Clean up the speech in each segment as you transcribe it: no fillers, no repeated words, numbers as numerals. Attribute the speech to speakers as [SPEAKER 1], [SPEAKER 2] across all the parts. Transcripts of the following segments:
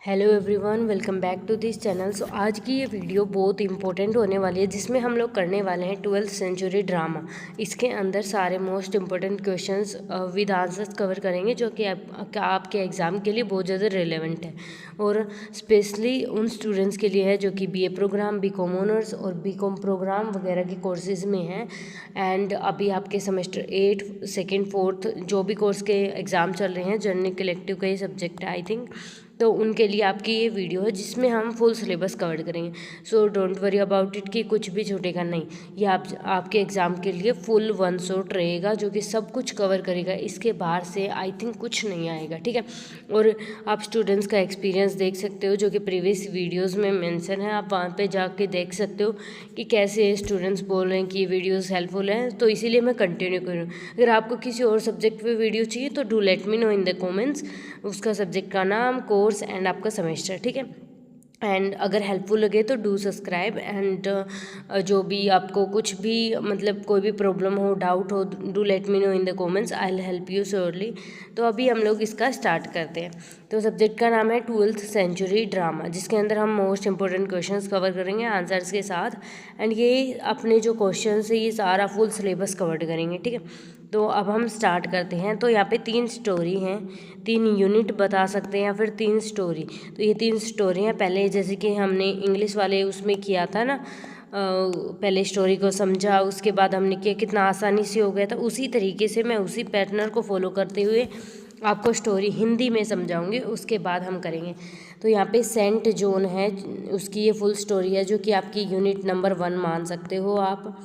[SPEAKER 1] Hello everyone, welcome back to this channel. So आज की ये वीडियो बहुत इंपॉर्टेंट होने वाली है, जिसमें हम लोग करने वाले हैं 12th सेंचुरी ड्रामा। इसके अंदर सारे most important questions with answers cover करेंगे, जो कि आपके एग्ज़ाम के लिए बहुत ज़्यादा रिलेवेंट है और स्पेशली उन स्टूडेंट्स के लिए है जो कि बीए प्रोग्राम, बीकॉम ऑनर्स और बीकॉम प्रोग्राम वगैरह के कोर्सेज़ में हैं। एंड अभी आपके सेमेस्टर 8, सेकेंड, फोर्थ जो भी कोर्स के एग्ज़ाम चल रहे हैं, जर्नल कलेक्टिव का ही सब्जेक्ट है आई थिंक, तो उनके लिए आपकी ये वीडियो है जिसमें हम फुल सिलेबस कवर करेंगे। So don't worry about it कि कुछ भी छूटेगा नहीं। ये आपके एग्ज़ाम के लिए फुल वन शॉट रहेगा जो कि सब कुछ कवर करेगा। इसके बाहर से आई थिंक कुछ नहीं आएगा, ठीक है। और आप स्टूडेंट्स का एक्सपीरियंस देख सकते हो जो कि प्रीवियस वीडियोज़ में मेंशन है। आप वहाँ पर जाके देख सकते हो कि कैसे स्टूडेंट्स बोल रहे हैं कि ये वीडियोज़ हेल्पफुल हैं, तो इसीलिए मैं कंटिन्यू करूँ। अगर आपको किसी और सब्जेक्ट पे वीडियो चाहिए तो do let me know in the comments, उसका सब्जेक्ट का नाम, कोर्स एंड आपका सेमेस्टर, ठीक है। एंड अगर हेल्पफुल लगे तो डू सब्सक्राइब। एंड जो भी आपको कुछ भी मतलब कोई भी प्रॉब्लम हो, डाउट हो, do let me know in the comments, I will help you surely. तो अभी हम लोग इसका स्टार्ट करते हैं। तो सब्जेक्ट का नाम है 12th सेंचुरी ड्रामा, जिसके अंदर हम मोस्ट इंपॉर्टेंट क्वेश्चंस कवर करेंगे आंसर्स के साथ। एंड ये अपने जो क्वेश्चन है ये सारा फुल सिलेबस कवर करेंगे, ठीक है। तो अब हम स्टार्ट करते हैं। तो यहाँ पे 3 स्टोरी हैं, 3 यूनिट बता सकते हैं या फिर 3 स्टोरी। तो ये 3 स्टोरी हैं। पहले जैसे कि हमने इंग्लिश वाले उसमें किया था ना, पहले स्टोरी को समझा, उसके बाद हमने किया, कितना आसानी से हो गया था। उसी तरीके से मैं उसी पैटर्न को फॉलो करते हुए आपको स्टोरी हिंदी में समझाऊंगी, उसके बाद हम करेंगे। तो यहाँ पे सेंट जॉन है, उसकी ये फुल स्टोरी है जो कि आपकी यूनिट नंबर 1 मान सकते हो आप,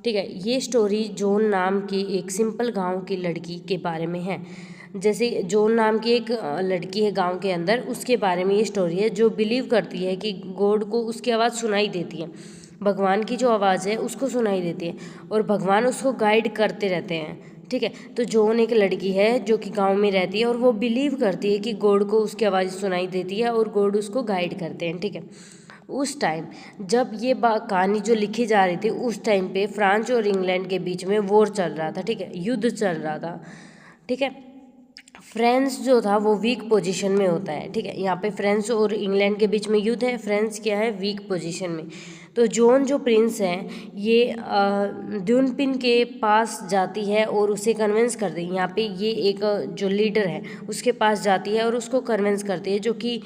[SPEAKER 1] ठीक है। ये स्टोरी जॉन नाम की एक सिंपल गांव की लड़की के बारे में है। जैसे जॉन नाम की एक लड़की है गांव के अंदर, उसके बारे में ये स्टोरी है, जो बिलीव करती है कि गॉड को उसकी आवाज़ सुनाई देती है, भगवान की जो आवाज़ है उसको सुनाई देती है और भगवान उसको गाइड करते रहते हैं, ठीक है। तो जॉन एक लड़की है जो कि गांव में रहती है और वो बिलीव करती है कि गॉड को उसकी आवाज़ सुनाई देती है और गॉड उसको गाइड करते हैं, ठीक है। उस टाइम जब ये कहानी जो लिखी जा रही थी, उस टाइम पे फ्रांस और इंग्लैंड के बीच में वॉर चल रहा था, ठीक है, युद्ध चल रहा था, ठीक है। फ्रांस जो था वो वीक पोजीशन में होता है, ठीक है। यहाँ पे फ्रांस और इंग्लैंड के बीच में युद्ध है, फ्रांस क्या है, वीक पोजीशन में। तो जॉन जो प्रिंस है ये ड्यूनपिन के पास जाती है और उसे कन्विंस कर दी। यहाँ पे ये एक जो लीडर है उसके पास जाती है और उसको कन्विंस करती है, जो कि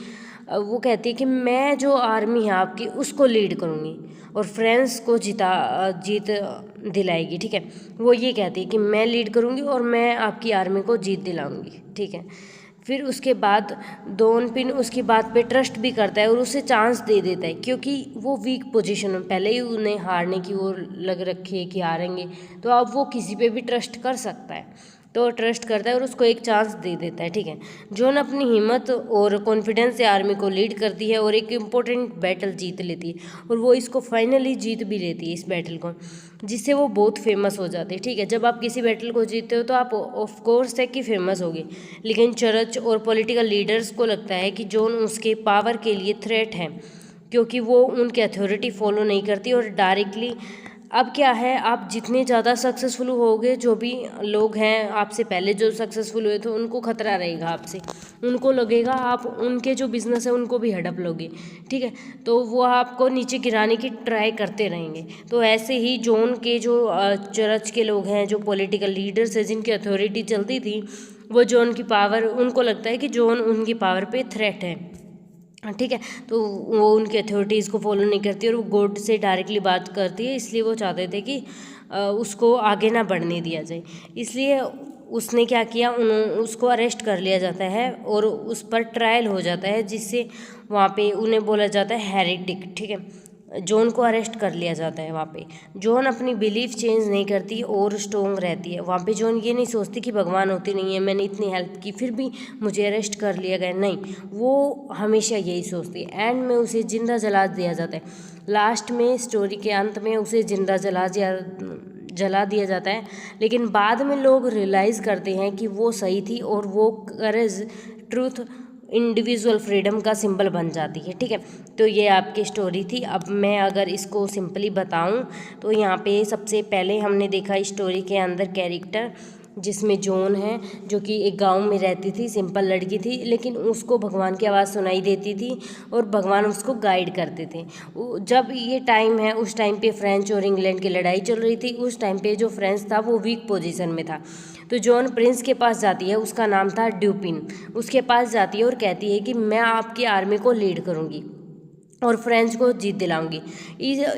[SPEAKER 1] वो कहती है कि मैं जो आर्मी है आपकी उसको लीड करूँगी और फ्रांस को जीत दिलाएगी, ठीक है। वो ये कहती है कि मैं लीड करूँगी और मैं आपकी आर्मी को जीत दिलाऊंगी, ठीक है। फिर उसके बाद डॉनपिन उसकी बात पे ट्रस्ट भी करता है और उसे चांस दे देता है, क्योंकि वो वीक पोजीशन में पहले ही उन्हें हारने की ओर लग रखी है कि हारेंगे, तो अब वो किसी पे भी ट्रस्ट कर सकता है। तो ट्रस्ट करता है और उसको एक चांस दे देता है, ठीक है। जॉन अपनी हिम्मत और कॉन्फिडेंस से आर्मी को लीड करती है और एक इम्पोर्टेंट बैटल जीत लेती है और वो इसको फाइनली जीत भी लेती है इस बैटल को, जिससे वो बहुत फेमस हो जाते हैं, ठीक है। जब आप किसी बैटल को जीतते हो तो आप ऑफ कोर्स है कि फेमस होगे, लेकिन चर्च और पॉलिटिकल लीडर्स को लगता है कि जॉन उसके पावर के लिए थ्रेट है, क्योंकि वो उनकी अथॉरिटी फॉलो नहीं करती और डायरेक्टली। अब क्या है, आप जितने ज़्यादा सक्सेसफुल होगे, जो भी लोग हैं आपसे पहले जो सक्सेसफुल हुए थे उनको खतरा रहेगा आपसे, उनको लगेगा आप उनके जो बिजनेस है उनको भी हड़प लोगे, ठीक है। तो वो आपको नीचे गिराने की ट्राई करते रहेंगे। तो ऐसे ही जॉन के जो चर्च के लोग हैं, जो पॉलिटिकल लीडर्स हैं जिनकी अथॉरिटी चलती थी, वो जॉन की पावर, उनको लगता है कि जॉन उनकी पावर पे थ्रेट है, ठीक है। तो वो उनकी अथॉरिटीज़ को फॉलो नहीं करती और वो गॉड से डायरेक्टली बात करती है, इसलिए वो चाहते थे कि उसको आगे ना बढ़ने दिया जाए। इसलिए उसने क्या किया, उसको अरेस्ट कर लिया जाता है और उस पर ट्रायल हो जाता है, जिससे वहाँ पे उन्हें बोला जाता है हेरेटिक, ठीक है। जॉन को अरेस्ट कर लिया जाता है। वहाँ पे जॉन अपनी बिलीफ चेंज नहीं करती और स्ट्रॉन्ग रहती है। वहाँ पे जॉन ये नहीं सोचती कि भगवान होती नहीं है, मैंने इतनी हेल्प की फिर भी मुझे अरेस्ट कर लिया गया, नहीं, वो हमेशा यही सोचती है। एंड में उसे जिंदा जला दिया जाता है, लास्ट में स्टोरी के अंत में उसे जिंदा जला दिया जाता है। लेकिन बाद में लोग रियलाइज़ करते हैं कि वो सही थी और वो करेज, ट्रूथ, इंडिविजुअल फ्रीडम का सिंबल बन जाती है, ठीक है। तो ये आपकी स्टोरी थी। अब मैं अगर इसको सिंपली बताऊं तो यहाँ पे सबसे पहले हमने देखा स्टोरी के अंदर कैरेक्टर, जिसमें जॉन है जो कि एक गांव में रहती थी, सिंपल लड़की थी, लेकिन उसको भगवान की आवाज़ सुनाई देती थी और भगवान उसको गाइड करते थे। जब ये टाइम है, उस टाइम पे फ्रेंच और इंग्लैंड की लड़ाई चल रही थी। उस टाइम पे जो फ्रेंच था वो वीक पोजीशन में था। तो जॉन प्रिंस के पास जाती है, उसका नाम था ड्यूपिन। उसके पास जाती है और कहती है कि मैं आपकी आर्मी को लीड करूँगी और फ्रेंच को जीत दिलाऊंगी।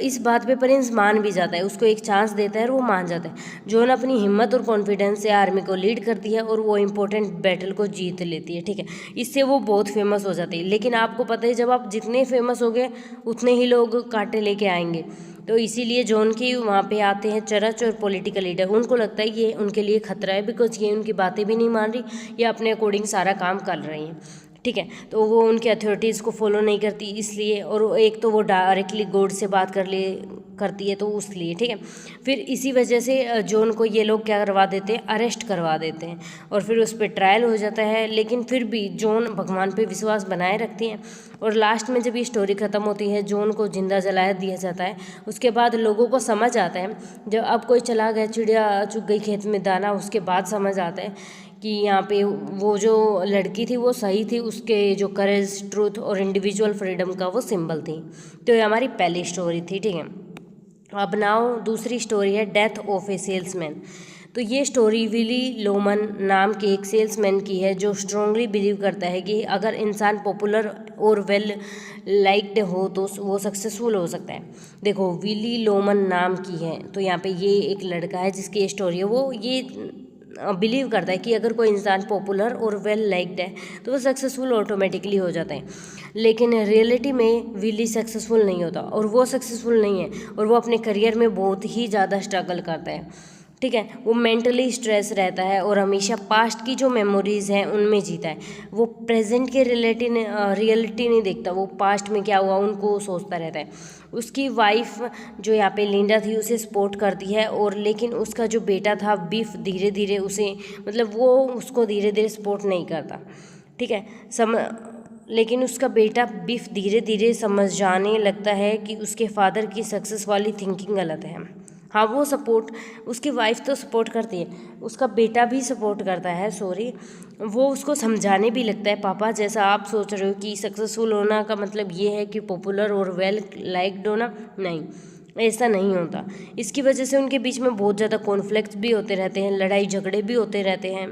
[SPEAKER 1] इस बात पे प्रिंस मान भी जाता है, उसको एक चांस देता है और वो मान जाता है। जॉन अपनी हिम्मत और कॉन्फिडेंस से आर्मी को लीड करती है और वो इम्पोर्टेंट बैटल को जीत लेती है। ठीक है, इससे वो बहुत फेमस हो जाती है। लेकिन आपको पता है, जब आप जितने फेमस हो गए उतने ही लोग कांटे लेके आएंगे। तो इसीलिए जॉन की वहाँ पे आते हैं चर्च और पॉलिटिकल लीडर। उनको लगता है ये उनके लिए खतरा है, बिकॉज ये उनकी बातें भी नहीं मान रही, ये अपने अकॉर्डिंग सारा काम कर रही हैं। ठीक है, तो वो उनके अथॉरिटीज़ को फॉलो नहीं करती इसलिए, और एक तो वो डायरेक्टली गॉड से बात करती है तो उसलिए। ठीक है, फिर इसी वजह से जॉन को ये लोग क्या करवा देते हैं, अरेस्ट करवा देते हैं और फिर उस पर ट्रायल हो जाता है। लेकिन फिर भी जॉन भगवान पे विश्वास बनाए रखती हैं और लास्ट में जब ये स्टोरी ख़त्म होती है, जॉन को जिंदा जलाया दिया जाता है। उसके बाद लोगों को समझ आता है, जब अब कोई चला गया, चिड़िया चुग गई खेत में दाना, उसके बाद समझ आता है कि यहाँ पे वो जो लड़की थी वो सही थी, उसके जो करेज, ट्रूथ और इंडिविजुअल फ्रीडम का वो सिंबल थी। तो ये हमारी पहली स्टोरी थी। ठीक है, अब नाउ दूसरी स्टोरी है डेथ ऑफ ए सेल्समैन। तो ये स्टोरी विली लोमन नाम के एक सेल्समैन की है जो स्ट्रांगली बिलीव करता है कि अगर इंसान पॉपुलर और वेल लाइक्ड हो तो वो सक्सेसफुल हो सकता है। देखो, विली लोमन नाम की है, तो यहाँ पे ये एक लड़का है जिसकी स्टोरी है, वो ये बिलीव करता है कि अगर कोई इंसान पॉपुलर और वेल लाइक्ड है तो वो सक्सेसफुल ऑटोमेटिकली हो जाता है। लेकिन रियलिटी में विली सक्सेसफुल नहीं होता और वो सक्सेसफुल नहीं है और वो अपने करियर में बहुत ही ज़्यादा स्ट्रगल करता है। ठीक है, वो मेंटली स्ट्रेस रहता है और हमेशा पास्ट की जो मेमोरीज़ हैं उनमें जीता है। वो प्रेजेंट के रियलिटी नहीं देखता, वो पास्ट में क्या हुआ उनको सोचता रहता है। उसकी वाइफ जो यहाँ पे लिंडा थी उसे सपोर्ट करती है, और लेकिन उसका जो बेटा था बिफ धीरे धीरे उसे, मतलब वो उसको धीरे धीरे सपोर्ट नहीं करता। ठीक है, लेकिन उसका बेटा बिफ धीरे धीरे समझ जाने लगता है कि उसके फादर की सक्सेस वाली थिंकिंग गलत है। हाँ, वो सपोर्ट, उसकी वाइफ तो सपोर्ट करती है, उसका बेटा भी सपोर्ट करता है, सॉरी, वो उसको समझाने भी लगता है, पापा जैसा आप सोच रहे हो कि सक्सेसफुल होना का मतलब ये है कि पॉपुलर और वेल लाइक्ड होना, नहीं, ऐसा नहीं होता। इसकी वजह से उनके बीच में बहुत ज़्यादा कॉन्फ्लिक्ट्स भी होते रहते हैं, लड़ाई झगड़े भी होते रहते हैं।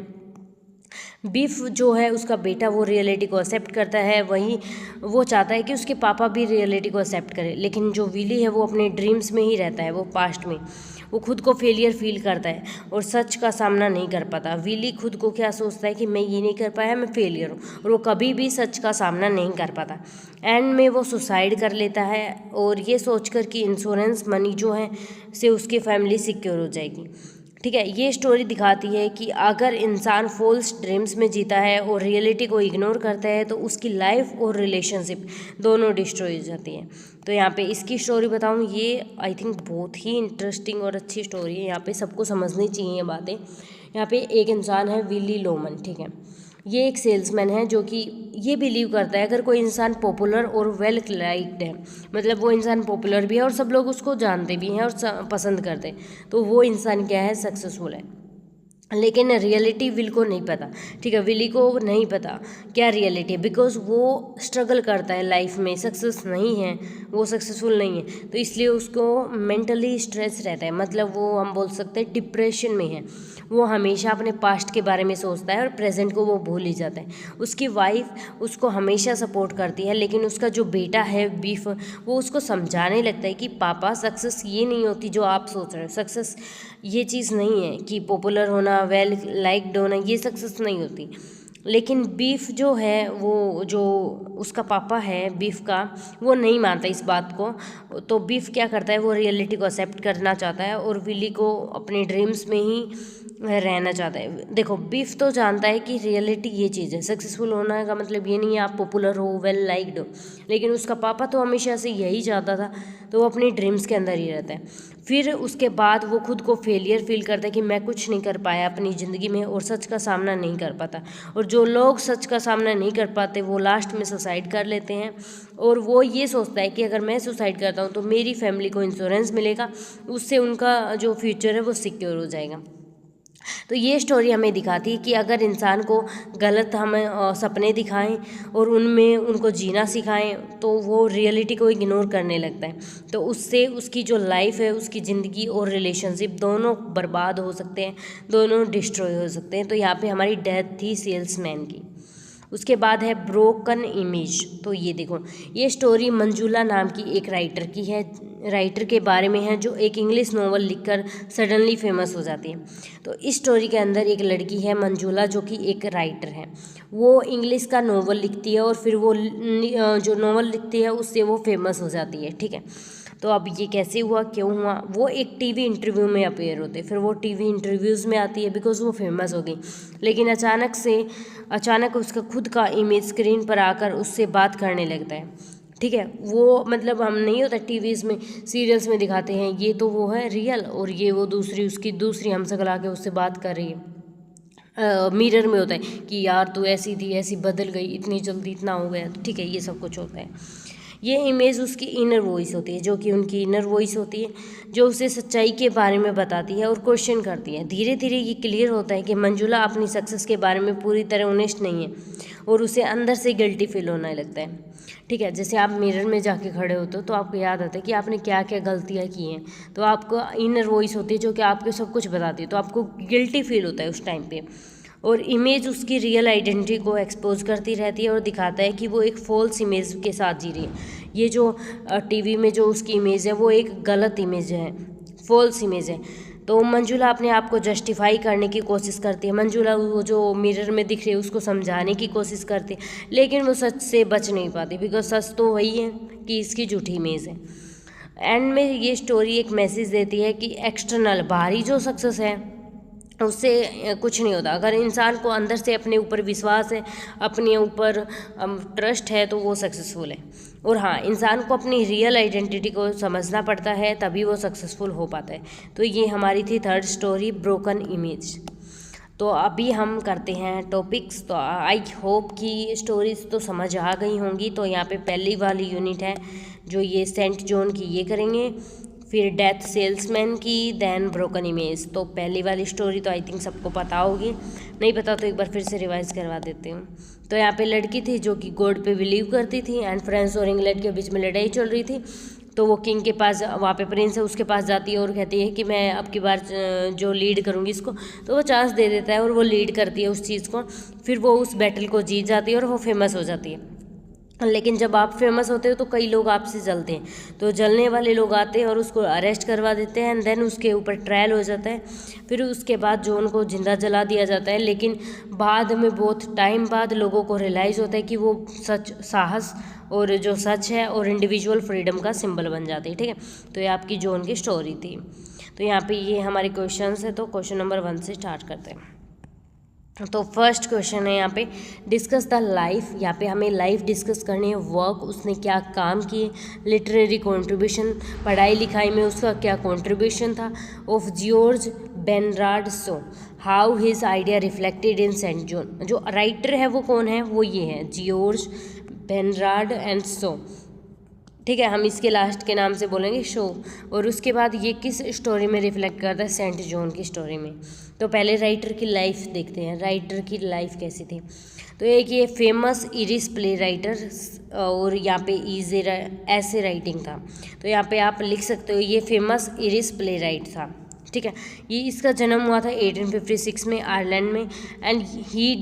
[SPEAKER 1] बीफ जो है उसका बेटा, वो रियलिटी को एक्सेप्ट करता है, वहीं वो चाहता है कि उसके पापा भी रियलिटी को एक्सेप्ट करें। लेकिन जो विली है वो अपने ड्रीम्स में ही रहता है, वो पास्ट में, वो खुद को फेलियर फील करता है और सच का सामना नहीं कर पाता। विली खुद को क्या सोचता है कि मैं ये नहीं कर पाया, मैं फेलियर हूँ, और वो कभी भी सच का सामना नहीं कर पाता। एंड में वो सुसाइड कर लेता है, और ये सोचकर कि इंश्योरेंस मनी जो है से उसकी फैमिली सिक्योर हो जाएगी। ठीक है, ये स्टोरी दिखाती है कि अगर इंसान फॉल्स ड्रीम्स में जीता है और रियलिटी को इग्नोर करता है तो उसकी लाइफ और रिलेशनशिप दोनों डिस्ट्रॉय हो जाती है। तो यहाँ पे इसकी स्टोरी बताऊँ, ये आई थिंक बहुत ही इंटरेस्टिंग और अच्छी स्टोरी है। यहाँ पे सबको समझनी चाहिए ये बातें। यहाँ पे एक इंसान है विली लोमन। ठीक है, ये एक सेल्समैन है जो कि ये बिलीव करता है अगर कोई इंसान पॉपुलर और वेल लाइक्ड है, मतलब वो इंसान पॉपुलर भी है और सब लोग उसको जानते भी हैं और पसंद करते हैं, तो वो इंसान क्या है, सक्सेसफुल है। लेकिन रियलिटी विल को नहीं पता। ठीक है, विली को नहीं पता क्या रियलिटी है, बिकॉज वो स्ट्रगल करता है लाइफ में, सक्सेस नहीं है, वो सक्सेसफुल नहीं है, तो इसलिए उसको मेंटली स्ट्रेस रहता है, मतलब वो हम बोल सकते हैं डिप्रेशन में है। वो हमेशा अपने पास्ट के बारे में सोचता है और प्रेजेंट को वो भूल ही जाता है। उसकी वाइफ उसको हमेशा सपोर्ट करती है, लेकिन उसका जो बेटा है बीफ, वो उसको समझाने लगता है कि पापा सक्सेस ये नहीं होती जो आप सोच रहे हो, सक्सेस ये चीज़ नहीं है कि पॉपुलर होना, वेल लाइक्ड होना, ये सक्सेस नहीं होती। लेकिन बीफ जो है, वो जो उसका पापा है बीफ का, वो नहीं मानता इस बात को। तो बीफ क्या करता है, वो रियलिटी को एक्सेप्ट करना चाहता है और विली को अपने ड्रीम्स में ही रहना चाहता है। देखो, बीफ तो जानता है कि रियलिटी ये चीज़ है, सक्सेसफुल होना का मतलब ये नहीं है आप पॉपुलर हो, वेल लाइक्ड हो, लेकिन उसका पापा तो हमेशा से यही चाहता था, तो वो अपनी ड्रीम्स के अंदर ही रहता है। फिर उसके बाद वो खुद को फेलियर फील करता है कि मैं कुछ नहीं कर पाया अपनी ज़िंदगी में और सच का सामना नहीं कर पाता। और जो लोग सच का सामना नहीं कर पाते वो लास्ट में सुसाइड कर लेते हैं, और वो ये सोचता है कि अगर मैं सुसाइड करता हूँ तो मेरी फैमिली को इंश्योरेंस मिलेगा, उससे उनका जो फ्यूचर है वो सिक्योर हो जाएगा। तो ये स्टोरी हमें दिखाती है कि अगर इंसान को गलत हमें सपने दिखाएं और उनमें उनको जीना सिखाएं तो वो रियलिटी को इग्नोर करने लगता है, तो उससे उसकी जो लाइफ है, उसकी ज़िंदगी और रिलेशनशिप दोनों बर्बाद हो सकते हैं, दोनों डिस्ट्रॉय हो सकते हैं। तो यहाँ पे हमारी डेथ थी सेल्समैन की। उसके बाद है ब्रोकन इमेज। तो ये देखो, ये स्टोरी मंजुला नाम की एक राइटर की है, राइटर के बारे में है जो एक इंग्लिश नॉवल लिखकर सडनली फेमस हो जाती है। तो इस स्टोरी के अंदर एक लड़की है मंजुला जो कि एक राइटर है, वो इंग्लिश का नॉवल लिखती है और फिर वो जो नॉवल लिखती है उससे वो फेमस हो जाती है। ठीक है, तो अब ये कैसे हुआ, क्यों हुआ, वो एक टीवी इंटरव्यू में अपेयर होते, फिर वो टीवी इंटरव्यूज़ में आती है बिकॉज वो फेमस हो गई। लेकिन अचानक उसका खुद का इमेज स्क्रीन पर आकर उससे बात करने लगता है। ठीक है, वो मतलब हम नहीं होता टीवीज़ में, सीरियल्स में दिखाते हैं ये तो वो है रियल और ये वो दूसरी उसकी दूसरी हमशक्ल आके उससे बात कर रही है। मिरर में होता है कि यार तू ऐसी थी, ऐसी बदल गई, इतनी जल्दी इतना हो गया। ठीक है, ये सब कुछ होता है। ये इमेज उसकी इनर वॉइस होती है, जो कि उनकी इनर वॉइस होती है, जो उसे सच्चाई के बारे में बताती है और क्वेश्चन करती है। धीरे धीरे ये क्लियर होता है कि मंजुला अपनी सक्सेस के बारे में पूरी तरह ऑनेस्ट नहीं है और उसे अंदर से गिल्टी फील होने लगता है। ठीक है, जैसे आप मिरर में जाके खड़े होते हो तो आपको याद आता है कि आपने क्या क्या गलतियाँ की हैं, तो आपको इनर वॉइस होती है जो कि आपको सब कुछ बताती है, तो आपको गिल्टी फील होता है उस टाइम पे। और इमेज उसकी रियल आइडेंटिटी को एक्सपोज करती रहती है और दिखाता है कि वो एक फॉल्स इमेज के साथ जी रही है। ये जो टीवी में जो उसकी इमेज है वो एक गलत इमेज है, फॉल्स इमेज है। तो मंजुला अपने आप को जस्टिफाई करने की कोशिश करती है, मंजुला वो जो मिरर में दिख रही है उसको समझाने की कोशिश करती है, लेकिन वो सच से बच नहीं पाती बिकॉज सच तो वही है कि इसकी झूठी इमेज है। एंड में ये स्टोरी एक मैसेज देती है कि एक्सटर्नल बाहरी जो सक्सेस है उससे कुछ नहीं होता। अगर इंसान को अंदर से अपने ऊपर विश्वास है, अपने ऊपर ट्रस्ट है, तो वो सक्सेसफुल है। और हाँ, इंसान को अपनी रियल आइडेंटिटी को समझना पड़ता है, तभी वो सक्सेसफुल हो पाता है। तो ये हमारी थी थर्ड स्टोरी, ब्रोकन इमेज। तो अभी हम करते हैं टॉपिक्स। तो आई होप कि स्टोरीज तो समझ आ गई होंगी। तो यहाँ पे पहली वाली यूनिट है जो ये सेंट जॉन की, ये करेंगे, फिर डेथ सेल्समैन की, देन ब्रोकन इमेज। तो पहली वाली स्टोरी तो आई थिंक सबको पता होगी, नहीं पता तो एक बार फिर से रिवाइज करवा देती हूँ। तो यहाँ पे लड़की थी जो कि गॉड पे बिलीव करती थी एंड फ्रांस और इंग्लैंड के बीच में लड़ाई चल रही थी। तो वो किंग के पास, वहाँ पे प्रिंस है, उसके पास जाती है और कहती है कि मैं अब की बार जो लीड करूँगी इसको, तो वो चांस दे देता है और वो लीड करती है उस चीज़ को। फिर वो उस बैटल को जीत जाती है और वो फेमस हो जाती है। लेकिन जब आप फेमस होते हो तो कई लोग आपसे जलते हैं, तो जलने वाले लोग आते हैं और उसको अरेस्ट करवा देते हैं एंड देन उसके ऊपर ट्रायल हो जाता है। फिर उसके बाद जो उनको जिंदा जला दिया जाता है। लेकिन बाद में बहुत टाइम बाद लोगों को रियलाइज़ होता है कि वो सच, साहस और जो सच है और इंडिविजुअल फ्रीडम का सिंबल बन जाती है। ठीक है, तो ये आपकी जॉन की स्टोरी थी। तो यहाँ पे ये हमारे क्वेश्चंस है। तो क्वेश्चन नंबर 1 से स्टार्ट करते हैं। तो फर्स्ट क्वेश्चन है यहाँ पे, डिस्कस द लाइफ। यहाँ पे हमें लाइफ डिस्कस करनी है, वर्क, उसने क्या काम किए, लिटरेरी कंट्रीब्यूशन, पढ़ाई लिखाई में उसका क्या कंट्रीब्यूशन था, of George Bernard Shaw, how his idea reflected in Saint Joan. जो राइटर है वो कौन है, वो ये है जॉर्ज बेनरार्ड एंड शो। ठीक है, हम इसके लास्ट के नाम से बोलेंगे शो। और उसके बाद ये किस स्टोरी में रिफ्लेक्ट करता है, सेंट जॉन की स्टोरी में। तो पहले राइटर की लाइफ देखते हैं, राइटर की लाइफ कैसी थी। तो एक ये फेमस इरिश प्ले राइटर और यहाँ पे ऐसे राइटिंग था। तो यहाँ पे आप लिख सकते हो ये फेमस इरिश प्ले राइट था। ठीक है, ये इसका जन्म हुआ था 1856 में आयरलैंड में and he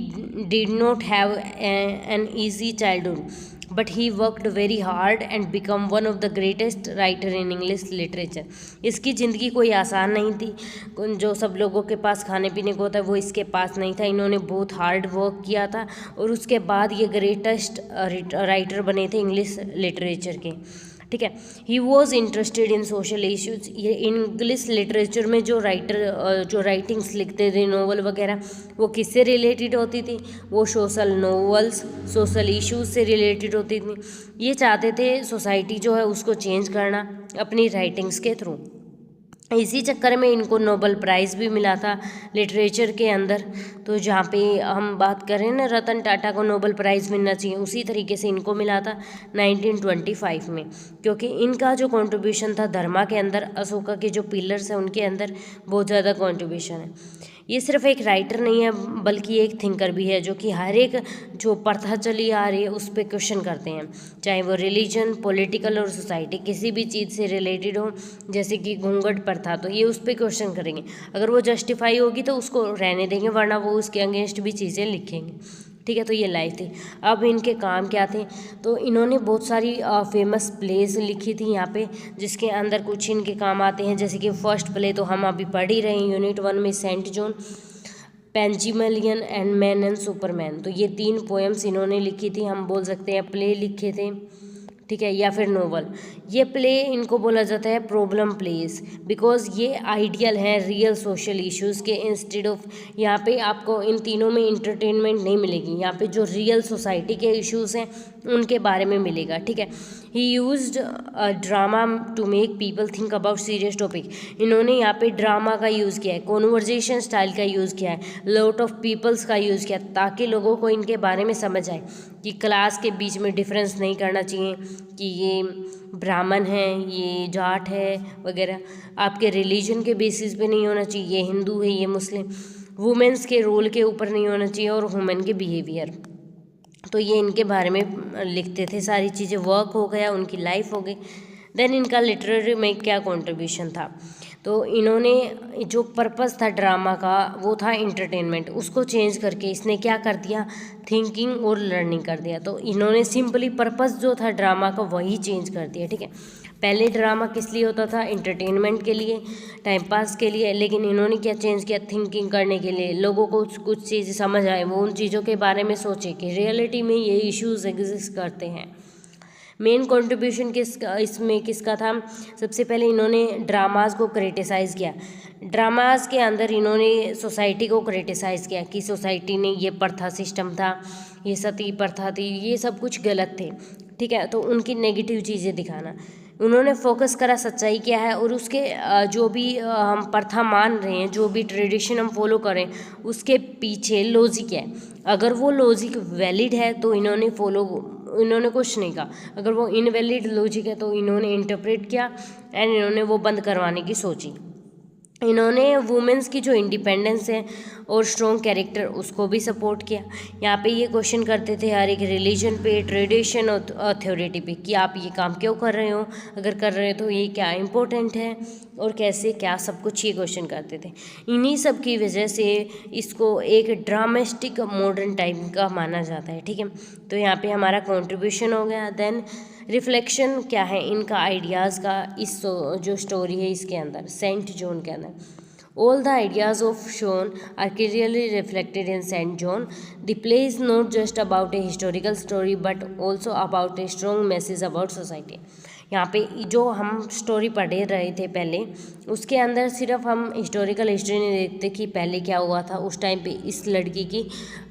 [SPEAKER 1] did not have an easy childhood but he worked very hard and become one of the greatest writer in English literature. इसकी ज़िंदगी कोई आसान नहीं थी, जो सब लोगों के पास खाने पीने को होता है वो इसके पास नहीं था। इन्होंने बहुत हार्ड वर्क किया था और उसके बाद ये ग्रेटेस्ट राइटर बने थे इंग्लिश लिटरेचर के। ठीक है, he was interested in social issues. ये इंग्लिश लिटरेचर में जो राइटिंग्स लिखते थे, नोवेल वगैरह, वो किससे रिलेटेड होती थी, वो सोशल नोवेल्स, सोशल इश्यूज से रिलेटेड होती थी। ये चाहते थे सोसाइटी जो है उसको चेंज करना अपनी राइटिंग्स के थ्रू। इसी चक्कर में इनको नोबेल प्राइज़ भी मिला था लिटरेचर के अंदर। तो जहाँ पे हम बात करें ना, रतन टाटा को नोबेल प्राइज़ मिलना चाहिए, उसी तरीके से इनको मिला था 1925 में, क्योंकि इनका जो कंट्रीब्यूशन था धर्मा के अंदर, अशोका के जो पिलर्स हैं उनके अंदर बहुत ज़्यादा कंट्रीब्यूशन है। ये सिर्फ एक राइटर नहीं है बल्कि एक थिंकर भी है, जो कि हर एक जो प्रथा चली आ रही है उस पर क्वेश्चन करते हैं, चाहे वो रिलीजन, पॉलिटिकल और सोसाइटी किसी भी चीज़ से रिलेटेड हो। जैसे कि घूंघट प्रथा, तो ये उस पर क्वेश्चन करेंगे, अगर वो जस्टिफाई होगी तो उसको रहने देंगे, वरना वो उसके अगेंस्ट भी चीज़ें लिखेंगे। ठीक है, तो ये लाइफ थी। अब इनके काम क्या थे, तो इन्होंने बहुत सारी फेमस प्लेस लिखी थी यहाँ पे, जिसके अंदर कुछ इनके काम आते हैं। जैसे कि फर्स्ट प्ले तो हम अभी पढ़ ही रहे हैं यूनिट 1 में, Saint Joan, Pygmalion and Man and Superman. तो ये 3 पोएम्स इन्होंने लिखी थी, हम बोल सकते हैं प्ले लिखे थे। ठीक है, या फिर नोवेल। ये प्ले इनको बोला जाता है प्रॉब्लम प्लेस, बिकॉज ये आइडियल हैं रियल सोशल इश्यूज़ के इंस्टेड ऑफ। यहाँ पे आपको इन तीनों में इंटरटेनमेंट नहीं मिलेगी, यहाँ पे जो रियल सोसाइटी के इश्यूज़ हैं उनके बारे में मिलेगा। ठीक है, he used drama to make people think about serious topic. इन्होंने यहाँ पे ड्रामा का यूज़ किया है, कॉन्वर्जेशन स्टाइल का यूज़ किया है, लॉट ऑफ पीपल्स का यूज़ किया, ताकि लोगों को इनके बारे में समझ आए कि क्लास के बीच में डिफरेंस नहीं करना चाहिए कि ये ब्राह्मण है, ये जाट है वगैरह। आपके रिलीजन के बेसिस पे नहीं होना चाहिए, ये हिंदू है, ये मुस्लिम। वुमेंस के रोल के ऊपर नहीं होना चाहिए और वुमेन के बिहेवियर। तो ये इनके बारे में लिखते थे सारी चीज़ें। वर्क हो गया, उनकी लाइफ हो गई। देन इनका लिटरेरी में क्या कंट्रीब्यूशन था, तो इन्होंने जो पर्पस था ड्रामा का वो था इंटरटेनमेंट, उसको चेंज करके इसने क्या कर दिया, थिंकिंग और लर्निंग कर दिया। तो इन्होंने सिंपली पर्पस जो था ड्रामा का वही चेंज कर दिया। ठीक है, पहले ड्रामा किस लिए होता था, इंटरटेनमेंट के लिए, टाइम पास के लिए, लेकिन इन्होंने क्या चेंज किया, थिंकिंग करने के लिए, लोगों को कुछ चीज़ समझ आए, वो उन चीज़ों के बारे में सोचे कि रियलिटी में ये इश्यूज एग्जिस्ट करते हैं। मेन कंट्रीब्यूशन किसका था, सबसे पहले इन्होंने ड्रामाज को क्रिटिसाइज़ किया। ड्रामाज के अंदर इन्होंने सोसाइटी को क्रिटिसाइज़ किया कि सोसाइटी ने ये प्रथा सिस्टम था, ये सती प्रथा थी, ये सब कुछ गलत थे। ठीक है, तो उनकी नेगेटिव चीज़ें दिखाना। उन्होंने फोकस करा सच्चाई क्या है और उसके जो भी हम प्रथा मान रहे हैं, जो भी ट्रेडिशन हम फॉलो करें, उसके पीछे लॉजिक है। अगर वो लॉजिक वैलिड है तो इन्होंने कुछ नहीं कहा, अगर वो इनवैलिड लॉजिक है तो इन्होंने इंटरप्रेट किया एंड इन्होंने वो बंद करवाने की सोची। इन्होंने वुमेंस की जो इंडिपेंडेंस है और स्ट्रॉन्ग कैरेक्टर उसको भी सपोर्ट किया। यहाँ पे ये क्वेश्चन करते थे हर एक रिलीजन पे, ट्रेडिशन और अथॉरिटी पे कि आप ये काम क्यों कर रहे हो, अगर कर रहे हो तो ये क्या इम्पोर्टेंट है और कैसे क्या, सब कुछ ये क्वेश्चन करते थे। इन्हीं सब की वजह से इसको एक ड्रामेस्टिक मॉडर्न टाइम का माना जाता है। ठीक है, तो यहाँ पे हमारा कंट्रीब्यूशन हो गया। देन रिफ्लेक्शन क्या है इनका आइडियाज़ का, इस जो स्टोरी है इसके अंदर, सेंट जॉन के अंदर। All the ideas of Sean are clearly reflected in St. John. The play is not just about a historical story but also about a strong message about society. यहाँ पे जो हम story पढ़ रहे थे पहले, उसके अंदर सिर्फ हम हिस्टोरिकल हिस्ट्री नहीं देखते कि पहले क्या हुआ था, उस टाइम पे इस लड़की की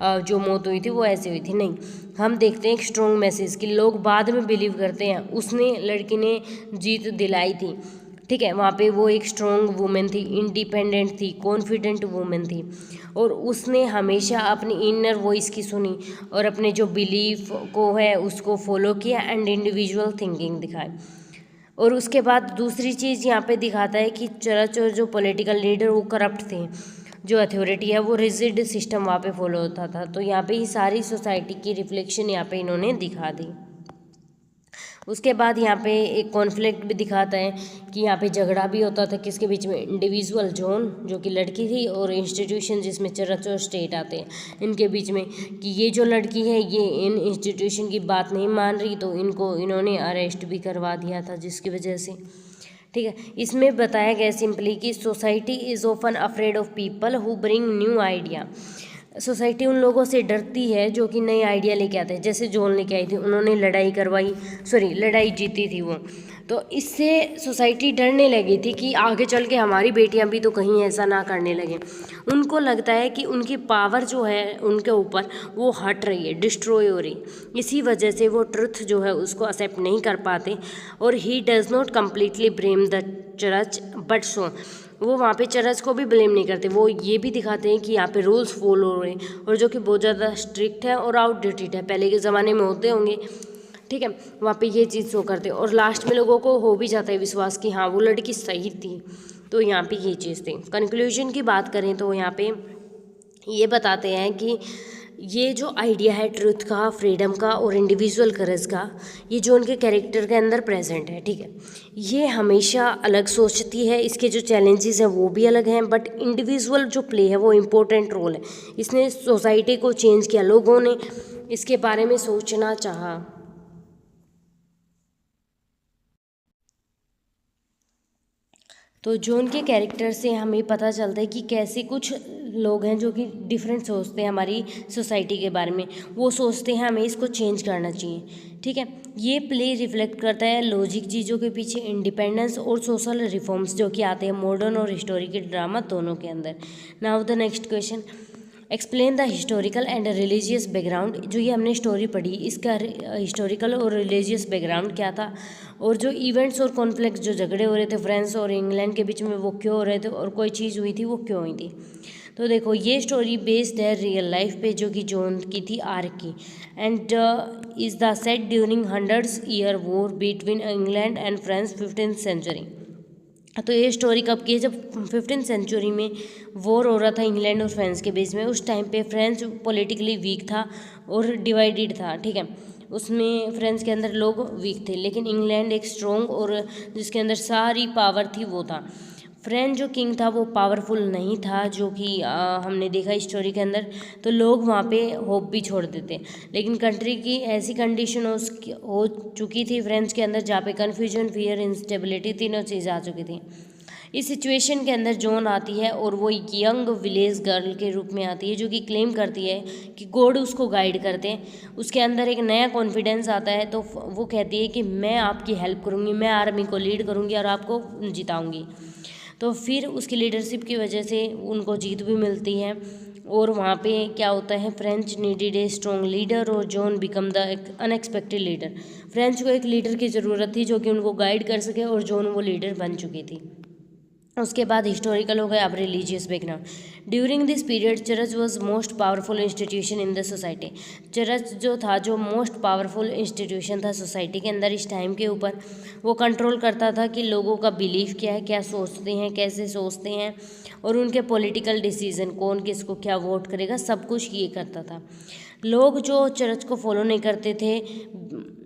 [SPEAKER 1] जो मौत हुई थी वो ऐसे हुई थी, नहीं, हम देखते हैं एक स्ट्रॉन्ग मैसेज कि लोग बाद में बिलीव करते हैं उसने, लड़की ने जीत दिलाई थी। ठीक है, वहाँ पे वो एक स्ट्रॉन्ग वुमेन थी, इंडिपेंडेंट थी, कॉन्फिडेंट वुमेन थी और उसने हमेशा अपनी इनर वॉइस की सुनी और अपने जो बिलीफ को है उसको फॉलो किया एंड इंडिविजुअल थिंकिंग दिखाई। और उसके बाद दूसरी चीज़ यहाँ पे दिखाता है कि चर्च और जो पॉलिटिकल लीडर वो करप्ट थे, जो अथॉरिटी है वो रिजिड सिस्टम वहाँ पे फॉलो होता था। तो यहाँ पे ही सारी सोसाइटी की रिफ्लेक्शन यहाँ पे इन्होंने दिखा दी। उसके बाद यहाँ पे एक कॉन्फ्लिक्ट भी दिखाता है कि यहाँ पे झगड़ा भी होता था किसके बीच में, इंडिविजुअल जॉन जो कि लड़की थी और इंस्टीट्यूशन जिसमें चर्च और स्टेट आते हैं, इनके बीच में कि ये जो लड़की है ये इन इंस्टीट्यूशन की बात नहीं मान रही, तो इन्होंने अरेस्ट भी करवा दिया था जिसकी वजह से। ठीक है, इसमें बताया गया सिंपली कि society is often afraid of people who bring new idea. Society उन लोगों से डरती है जो कि नए आइडिया लेके आते हैं। जैसे जॉन लेके आई थी, उन्होंने लड़ाई जीती थी वो, तो इससे सोसाइटी डरने लगी थी कि आगे चल के हमारी बेटियां भी तो कहीं ऐसा ना करने लगें। उनको लगता है कि उनकी पावर जो है उनके ऊपर वो हट रही है, डिस्ट्रॉय हो रही, इसी वजह से वो ट्रुथ जो है उसको एक्सेप्ट नहीं कर पाते। और he does not completely blame the church but so, वो वहाँ पे चर्च को भी ब्लेम नहीं करते, वो ये भी दिखाते हैं कि यहाँ पे रूल्स फॉलो हो रहे हैं और जो कि बहुत ज़्यादा स्ट्रिक्ट है और आउटडेटेड है, पहले के ज़माने में होते होंगे। ठीक है, वहाँ पे ये चीज़ शो करते हैं और लास्ट में लोगों को हो भी जाता है विश्वास कि हाँ वो लड़की सही थी, तो यहाँ पे ये चीज़ थी। कंक्लूजन की बात करें तो यहाँ पे ये बताते हैं कि ये जो आइडिया है ट्रुथ का, फ्रीडम का और इंडिविजुअल करेज का, ये जो उनके कैरेक्टर के अंदर प्रेजेंट है, ठीक है, ये हमेशा अलग सोचती है, इसके जो चैलेंजेस हैं वो भी अलग हैं, बट इंडिविजुअल जो प्ले है वो इम्पोर्टेंट रोल है। इसने सोसाइटी को चेंज किया, लोगों ने इसके बारे में सोचना चाहा। तो जो उनके कैरेक्टर से हमें पता चलता है कि कैसे कुछ लोग हैं जो कि डिफरेंट सोचते हैं हमारी सोसाइटी के बारे में, वो सोचते हैं हमें इसको चेंज करना चाहिए, ठीक है। ये प्ले रिफ्लेक्ट करता है लॉजिक चीज़ों के पीछे, इंडिपेंडेंस और सोशल रिफॉर्म्स जो कि आते हैं मॉडर्न और हिस्टोरिकल ड्रामा दोनों के अंदर। Now the next question, explain the historical and religious background. जो ये हमने स्टोरी पढ़ी, इसका हिस्टोरिकल और रिलीजियस बैकग्राउंड क्या था, और जो इवेंट्स और कॉन्फ्लिक्ट, जो झगड़े हो रहे थे फ्रांस और इंग्लैंड के बीच में, वो क्यों हो रहे थे, और कोई चीज़ हुई थी वो क्यों हुई थी। तो देखो, ये स्टोरी बेस्ड है रियल लाइफ पे, जो कि जोन की थी आर्क की, and is the set during 100 year war between England and France 15th century. तो ये स्टोरी कब की है, जब 15th सेंचुरी में वॉर हो रहा था इंग्लैंड और फ्रांस के बीच में। उस टाइम पे फ्रांस पॉलिटिकली वीक था और डिवाइडेड था, ठीक है, उसमें फ्रांस के अंदर लोग वीक थे, लेकिन इंग्लैंड एक स्ट्रॉन्ग और जिसके अंदर सारी पावर थी वो था। फ्रेंच जो किंग था वो पावरफुल नहीं था, जो कि हमने देखा स्टोरी के अंदर, तो लोग वहाँ पे होप भी छोड़ देते। लेकिन कंट्री की ऐसी कंडीशन हो चुकी थी फ्रेंच के अंदर, जहाँ पे कन्फ्यूजन, फियर, इंस्टेबिलिटी, तीनों चीज़ें आ चुकी थी। इस सिचुएशन के अंदर जॉन आती है और वो एक यंग विलेज गर्ल के रूप में आती है, जो कि क्लेम करती है कि गॉड उसको गाइड करते हैं। उसके अंदर एक नया कॉन्फिडेंस आता है, तो वो कहती है कि मैं आपकी हेल्प करूँगी, मैं आर्मी को लीड करूँगी और आपको जिताऊँगी। तो फिर उसकी लीडरशिप की वजह से उनको जीत भी मिलती है, और वहाँ पे क्या होता है, French needed a strong leader और Joan become the unexpected leader. French को एक लीडर की ज़रूरत थी जो कि उनको गाइड कर सके, और जॉन वो लीडर बन चुकी थी। उसके बाद हिस्टोरिकल हो गया, अब religious background. During this period church was most powerful institution in the society. Church जो था, जो मोस्ट पावरफुल इंस्टीट्यूशन था सोसाइटी के अंदर इस टाइम के ऊपर, वो कंट्रोल करता था कि लोगों का बिलीफ क्या है, क्या सोचते हैं, कैसे सोचते हैं, और उनके पॉलिटिकल डिसीजन, कौन किसको क्या वोट करेगा, सब कुछ ये करता था। लोग जो चर्च को फॉलो नहीं करते थे,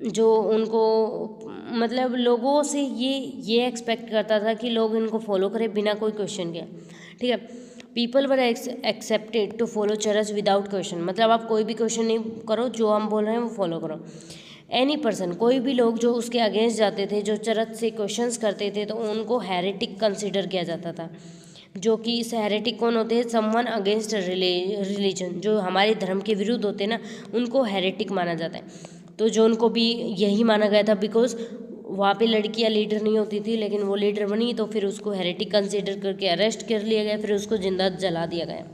[SPEAKER 1] जो उनको मतलब लोगों से ये एक्सपेक्ट करता था कि लोग इनको फॉलो करें बिना कोई क्वेश्चन के, ठीक है। People were accepted to follow church without question, मतलब आप कोई भी क्वेश्चन नहीं करो, जो हम बोल रहे हैं वो फॉलो करो। एनी पर्सन, कोई भी लोग जो उसके अगेंस्ट जाते थे, जो चर्च से क्वेश्चंस करते थे, तो उनको हेरेटिक कंसिडर किया जाता था। जो कि इस हेरेटिक कौन होते हैं, समवन अगेंस्ट रिलीजन, जो हमारे धर्म के विरुद्ध होते हैं ना, उनको हेरेटिक माना जाता है। तो जो उनको भी यही माना गया था, बिकॉज वहाँ पे लड़कियाँ लीडर नहीं होती थी, लेकिन वो लीडर बनी, तो फिर उसको हेरेटिक कंसिडर करके अरेस्ट कर लिया गया, फिर उसको जिंदा जला दिया गया,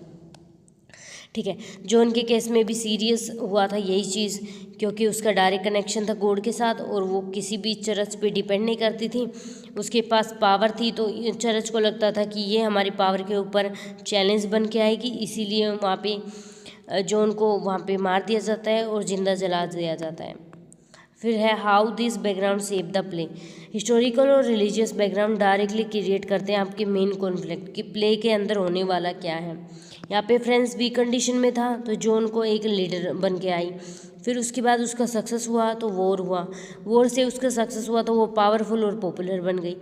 [SPEAKER 1] ठीक है। जो उनके केस में भी सीरियस हुआ था यही चीज़, क्योंकि उसका डायरेक्ट कनेक्शन था गॉड के साथ, और वो किसी भी चर्च पे डिपेंड नहीं करती थी, उसके पास पावर थी, तो चर्च को लगता था कि ये हमारी पावर के ऊपर चैलेंज बन के आएगी, इसीलिए वहाँ पे जो उनको वहाँ पे मार दिया जाता है और जिंदा जला दिया जाता है। फिर है how this background shape the play. Historical और रिलीजियस बैकग्राउंड डायरेक्टली क्रिएट करते हैं आपके मेन कॉन्फ्लिक्ट कि प्ले के अंदर होने वाला क्या है। यहाँ पे फ्रेंड्स वीक कंडीशन में था, तो जॉन को एक लीडर बन के आई, फिर उसके बाद उसका सक्सेस हुआ तो वॉर हुआ, वॉर से उसका सक्सेस हुआ तो वो पावरफुल और पॉपुलर बन गई,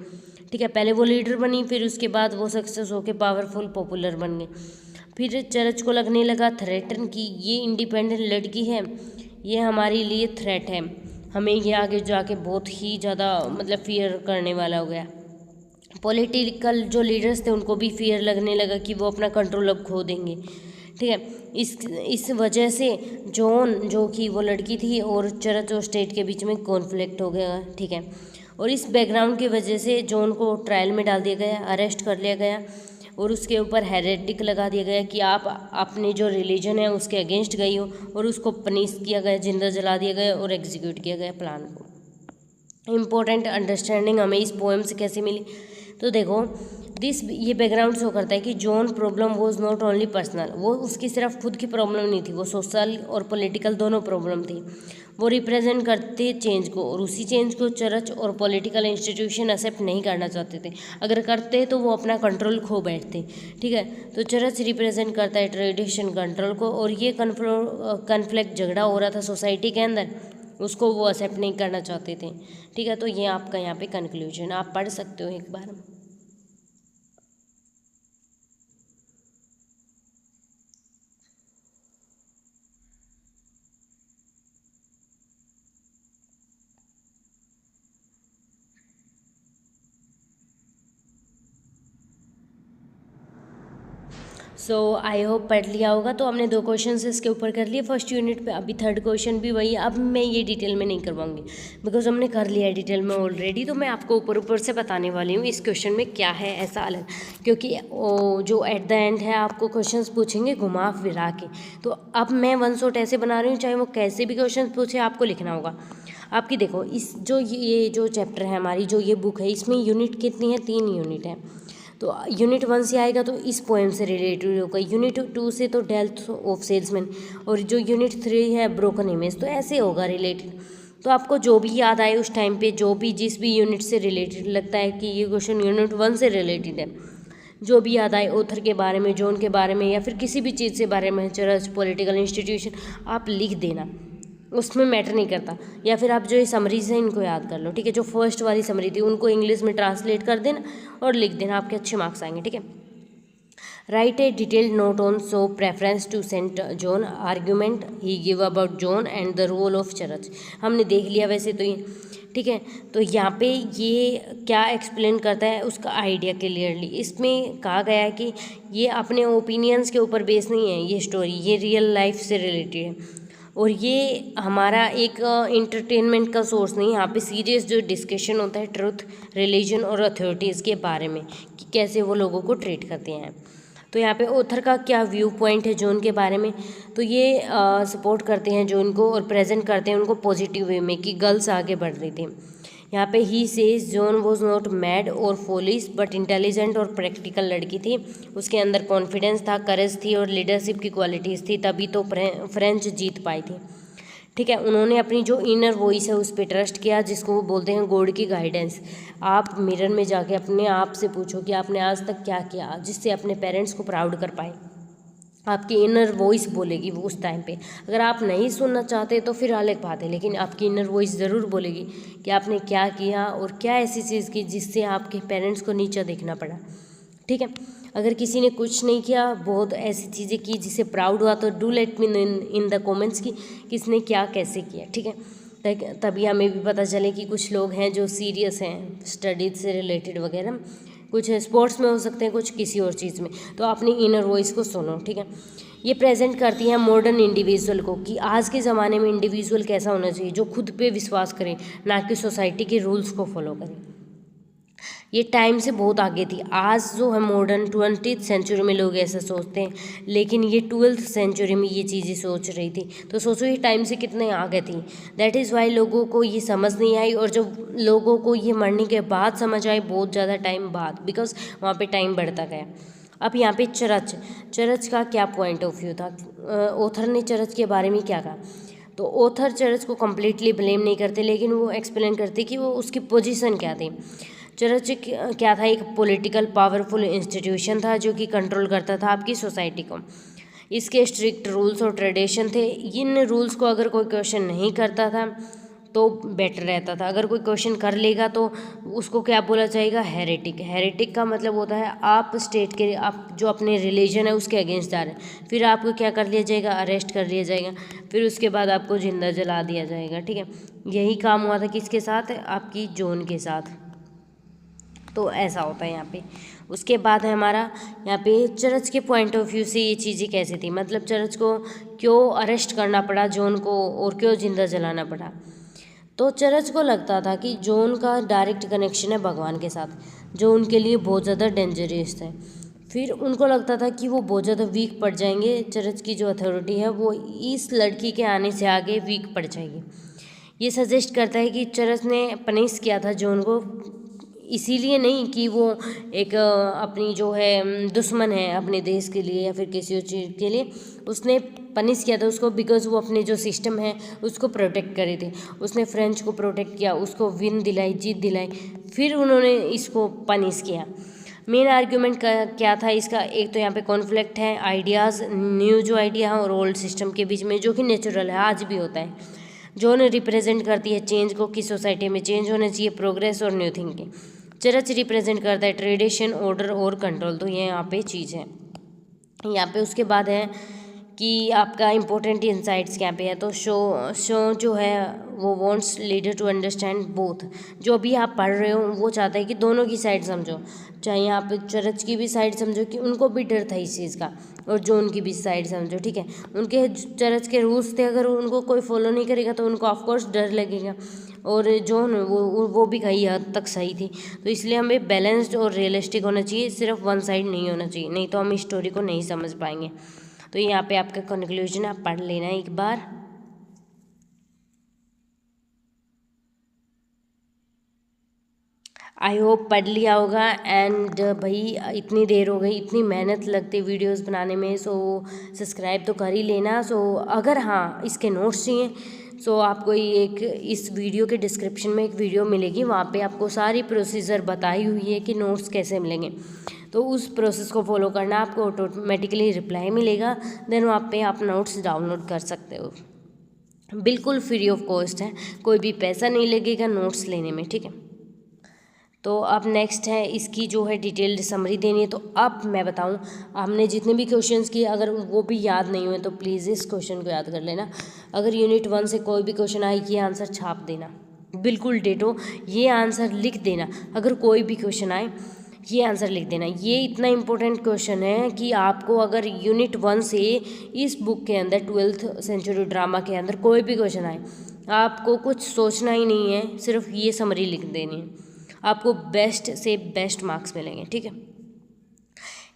[SPEAKER 1] ठीक है। पहले वो लीडर बनी, फिर उसके बाद वो सक्सेस होकर पावरफुल पॉपुलर बन गई। फिर चर्च को लगने लगा थ्रेटन की ये इंडिपेंडेंट लड़की है, ये हमारे लिए थ्रेट है, हमें ये आगे जाके बहुत ही ज़्यादा मतलब फियर करने वाला हो गया। पॉलिटिकल जो लीडर्स थे उनको भी फियर लगने लगा कि वो अपना कंट्रोल अब खो देंगे, ठीक है। इस वजह से जॉन जो कि वो लड़की थी और चर्च और स्टेट के बीच में कॉन्फ्लिक्ट हो गया, ठीक है। और इस बैकग्राउंड की वजह से जॉन को ट्रायल में डाल दिया गया, अरेस्ट कर लिया गया, और उसके ऊपर हेरेटिक लगा दिया गया कि आप अपने जो रिलीजन है उसके अगेंस्ट गई हो, और उसको पनिश किया गया, जिंदा जला दिया गया और एग्जीक्यूट किया गया प्लान को। इम्पोर्टेंट अंडरस्टैंडिंग हमें इस पोएम से कैसे मिली, तो देखो ये बैकग्राउंड शो करता है कि John problem was not only personal, वो उसकी सिर्फ खुद की प्रॉब्लम नहीं थी, वो सोशल और पॉलिटिकल दोनों प्रॉब्लम थी। वो रिप्रेजेंट करते चेंज को, और उसी चेंज को चर्च और पॉलिटिकल इंस्टीट्यूशन एक्सेप्ट नहीं करना चाहते थे। अगर करते तो वो अपना कंट्रोल खो बैठते। ठीक है, तो चर्च रिप्रेजेंट करता है ट्रेडिशन कंट्रोल को, और ये कन्फ्लिक्ट झगड़ा हो रहा था सोसाइटी के अंदर, उसको वो एक्सेप्ट नहीं करना चाहते थे। ठीक है, तो ये आपका यहाँ पे कंक्लूजन आप पढ़ सकते हो एक बार। सो आई होप पढ़ लिया होगा। तो हमने 2 क्वेश्चन इसके ऊपर कर लिए फर्स्ट यूनिट पे। अभी थर्ड क्वेश्चन भी वही है। अब मैं ये डिटेल में नहीं करवाऊंगी बिकॉज हमने कर लिया है डिटेल में ऑलरेडी। तो मैं आपको ऊपर ऊपर से बताने वाली हूँ इस क्वेश्चन में क्या है ऐसा अलग, क्योंकि जो एट द एंड है आपको क्वेश्चन पूछेंगे घुमा फिरा के। तो अब मैं वन शॉट ऐसे बना रही हूँ, चाहे वो कैसे भी क्वेश्चन पूछे आपको लिखना होगा। आपकी देखो इस ये जो चैप्टर है हमारी जो ये बुक है, इसमें यूनिट कितनी है? 3 यूनिट है। तो यूनिट 1 से आएगा तो इस पोएम से रिलेटेड होगा, यूनिट 2 से तो डेल्थ ऑफ सेल्समैन, और जो यूनिट 3 है ब्रोकन इमेज, तो ऐसे होगा रिलेटेड। तो आपको जो भी याद आए उस टाइम पे, जो भी जिस भी यूनिट से रिलेटेड लगता है कि ये क्वेश्चन यूनिट 1 से रिलेटेड है, जो भी याद आए ऑथर के बारे में, जोन के बारे में, या फिर किसी भी चीज़ से बारे में, चर्च, पॉलिटिकल इंस्टीट्यूशन, आप लिख देना, उसमें मैटर नहीं करता। या फिर आप जो ये समरीज हैं इनको याद कर लो। ठीक है, जो फर्स्ट वाली समरी थी उनको इंग्लिश में ट्रांसलेट कर देना और लिख देना, आपके अच्छे मार्क्स आएंगे। ठीक है, write a detailed note on so preference to saint John, argument he give about John and the role of church. हमने देख लिया वैसे तो ये। ठीक है, तो यहाँ पे ये क्या एक्सप्लेन करता है उसका आइडिया क्लियरली इसमें कहा गया है कि ये अपने ओपिनियंस के ऊपर बेस नहीं है ये स्टोरी, ये रियल लाइफ से रिलेटेड है, और ये हमारा एक इंटरटेनमेंट का सोर्स नहीं। यहाँ पे सीरियस जो डिस्कशन होता है ट्रुथ, रिलीजन और अथॉरिटीज़ के बारे में कि कैसे वो लोगों को ट्रीट करते हैं। तो यहाँ पे ऑथर का क्या व्यू पॉइंट है जॉन के बारे में, तो ये सपोर्ट करते हैं जॉन को और प्रेजेंट करते हैं उनको पॉजिटिव वे में कि गर्ल्स आगे बढ़ रही थी। यहाँ पे he says John was not mad और फॉलिश बट इंटेलिजेंट और प्रैक्टिकल लड़की थी, उसके अंदर कॉन्फिडेंस था, करेज थी और लीडरशिप की क्वालिटीज़ थी, तभी तो फ्रेंच जीत पाई थी। ठीक है, उन्होंने अपनी जो इनर वॉइस है उस पर ट्रस्ट किया, जिसको वो बोलते हैं गॉड की गाइडेंस। आप मिरर में जाके अपने आप से पूछो कि आपने आज तक क्या किया जिससे अपने पेरेंट्स को प्राउड कर पाए। आपकी इनर वॉइस बोलेगी वो उस टाइम पे। अगर आप नहीं सुनना चाहते तो फिर अलग बात है, लेकिन आपकी इनर वॉइस ज़रूर बोलेगी कि आपने क्या किया और क्या ऐसी चीज़ की जिससे आपके पेरेंट्स को नीचा देखना पड़ा। ठीक है, अगर किसी ने कुछ नहीं किया, बहुत ऐसी चीज़ें की जिससे प्राउड हुआ, तो do let me in the comments कि किसने क्या कैसे किया। ठीक है, तभी हमें भी पता चले कि कुछ लोग हैं जो सीरियस हैं स्टडीज से रिलेटेड वगैरह, कुछ स्पोर्ट्स में हो सकते हैं, कुछ किसी और चीज़ में। तो अपनी इनर वॉइस को सुनो। ठीक है, ये प्रेजेंट करती है मॉडर्न इंडिविजुअल को कि आज के ज़माने में इंडिविजुअल कैसा होना चाहिए, जो खुद पे विश्वास करें, ना कि सोसाइटी के रूल्स को फॉलो करें। ये टाइम से बहुत आगे थी। आज जो है मॉडर्न 20th सेंचुरी में लोग ऐसा सोचते हैं, लेकिन ये 12th सेंचुरी में ये चीज़ें सोच रही थी। तो सोचो ये टाइम से कितने आगे थी। दैट इज़ वाई लोगों को ये समझ नहीं आई, और जब लोगों को ये मरने के बाद समझ आई, बहुत ज़्यादा टाइम बाद, बिकॉज वहाँ पे टाइम बढ़ता गया। अब यहाँ पे चर्च का क्या पॉइंट ऑफ व्यू था, ऑथर ने चर्च के बारे में क्या कहा। तो ऑथर चर्च को कम्प्लीटली ब्लेम नहीं करते, लेकिन वो एक्सप्लेन करते कि वो उसकी पोजीशन क्या थी। चर्च क्या था, एक पॉलिटिकल पावरफुल इंस्टीट्यूशन था जो कि कंट्रोल करता था आपकी सोसाइटी को। इसके स्ट्रिक्ट रूल्स और ट्रेडिशन थे। इन रूल्स को अगर कोई क्वेश्चन नहीं करता था तो बेटर रहता था, अगर कोई क्वेश्चन कर लेगा तो उसको क्या बोला जाएगा, हेरेटिक। हेरेटिक का मतलब होता है आप स्टेट के, आप जो अपने रिलीजन है उसके अगेंस्ट जा रहे हैं, फिर आपको क्या कर लिया जाएगा, अरेस्ट कर लिया जाएगा, फिर उसके बाद आपको जिंदा जला दिया जाएगा। ठीक है, यही काम हुआ था किसके साथ, आपकी जॉन के साथ। तो ऐसा होता है यहाँ पे। उसके बाद है हमारा यहाँ पे चर्च के पॉइंट ऑफ व्यू से ये चीज़ें कैसी थी, मतलब चर्च को क्यों अरेस्ट करना पड़ा जॉन को और क्यों जिंदा जलाना पड़ा। तो चर्च को लगता था कि जॉन का डायरेक्ट कनेक्शन है भगवान के साथ, जो उनके लिए बहुत ज़्यादा डेंजरस है। फिर उनको लगता था कि वो बहुत ज़्यादा वीक पड़ जाएंगे, चर्च की जो अथॉरिटी है वो इस लड़की के आने से आगे वीक पड़ जाएगी। ये सजेस्ट करता है कि चर्च ने पनिश किया था जॉन को इसीलिए नहीं कि वो एक अपनी जो है दुश्मन है अपने देश के लिए या फिर किसी और चीज़ के लिए, उसने पनिश किया था उसको बिकॉज वो अपने जो सिस्टम है उसको प्रोटेक्ट करे थे। उसने फ्रेंच को प्रोटेक्ट किया, उसको विन दिलाई, जीत दिलाई, फिर उन्होंने इसको पनिश किया। मेन आर्ग्यूमेंट क्या था इसका? एक तो यहाँ पे कॉन्फ्लिक्ट है आइडियाज़, न्यू जो आइडिया है और ओल्ड सिस्टम के बीच में, जो कि नेचुरल है, आज भी होता है। जो ने रिप्रेजेंट करती है चेंज को कि सोसाइटी में चेंज होना चाहिए, प्रोग्रेस और न्यू थिंकिंग। चर्च रिप्रेजेंट करता है ट्रेडिशन, ऑर्डर और कंट्रोल। तो ये यहाँ पे चीज़ है। यहाँ पे उसके बाद है कि आपका इम्पोर्टेंट इंसाइट्स क्या पे है। तो शो जो है वो wants leader to understand both. जो भी आप पढ़ रहे हो वो चाहता है कि दोनों की साइड समझो, चाहे यहाँ पे चर्च की भी साइड समझो कि उनको भी डर था इस चीज़ का, और जो उनकी भी साइड समझो, ठीक है। उनके चर्च के रूल्स थे, अगर उनको कोई फॉलो नहीं करेगा तो उनको ऑफकोर्स डर लगेगा, और जो वो भी कई हद तक सही थी। तो इसलिए हमें बैलेंस्ड और रियलिस्टिक होना चाहिए, सिर्फ वन साइड नहीं होना चाहिए, नहीं तो हम स्टोरी को नहीं समझ पाएंगे। तो यहाँ पे आपका कंक्लूजन आप पढ़ लेना एक बार। आई होप पढ़ लिया होगा। एंड भाई इतनी देर हो गई, इतनी मेहनत लगती वीडियोस बनाने में, सो सब्सक्राइब तो कर ही लेना। सो अगर हाँ इसके नोट्स चाहिए सो आपको एक इस वीडियो के डिस्क्रिप्शन में एक वीडियो मिलेगी, वहाँ पे आपको सारी प्रोसीजर बताई हुई है कि नोट्स कैसे मिलेंगे। तो उस प्रोसेस को फॉलो करना, आपको ऑटोमेटिकली रिप्लाई मिलेगा, देन वहाँ पे आप नोट्स डाउनलोड कर सकते हो। बिल्कुल फ्री ऑफ कॉस्ट है, कोई भी पैसा नहीं लगेगा नोट्स लेने में, ठीक है। तो अब नेक्स्ट है इसकी जो है डिटेल्ड समरी देनी है। तो अब मैं बताऊं, हमने जितने भी क्वेश्चंस किए अगर वो भी याद नहीं हुए तो प्लीज़ इस क्वेश्चन को याद कर लेना। अगर यूनिट 1 से कोई भी क्वेश्चन आए ये आंसर छाप देना, बिल्कुल डेटो ये आंसर लिख देना। अगर कोई भी क्वेश्चन आए ये आंसर लिख देना। ये इतना इम्पोर्टेंट क्वेश्चन है कि आपको अगर यूनिट 1 से इस बुक के अंदर 12th सेंचुरी ड्रामा के अंदर कोई भी क्वेश्चन आए, आपको कुछ सोचना ही नहीं है, सिर्फ ये समरी लिख देनी है, आपको बेस्ट से बेस्ट मार्क्स मिलेंगे, ठीक है।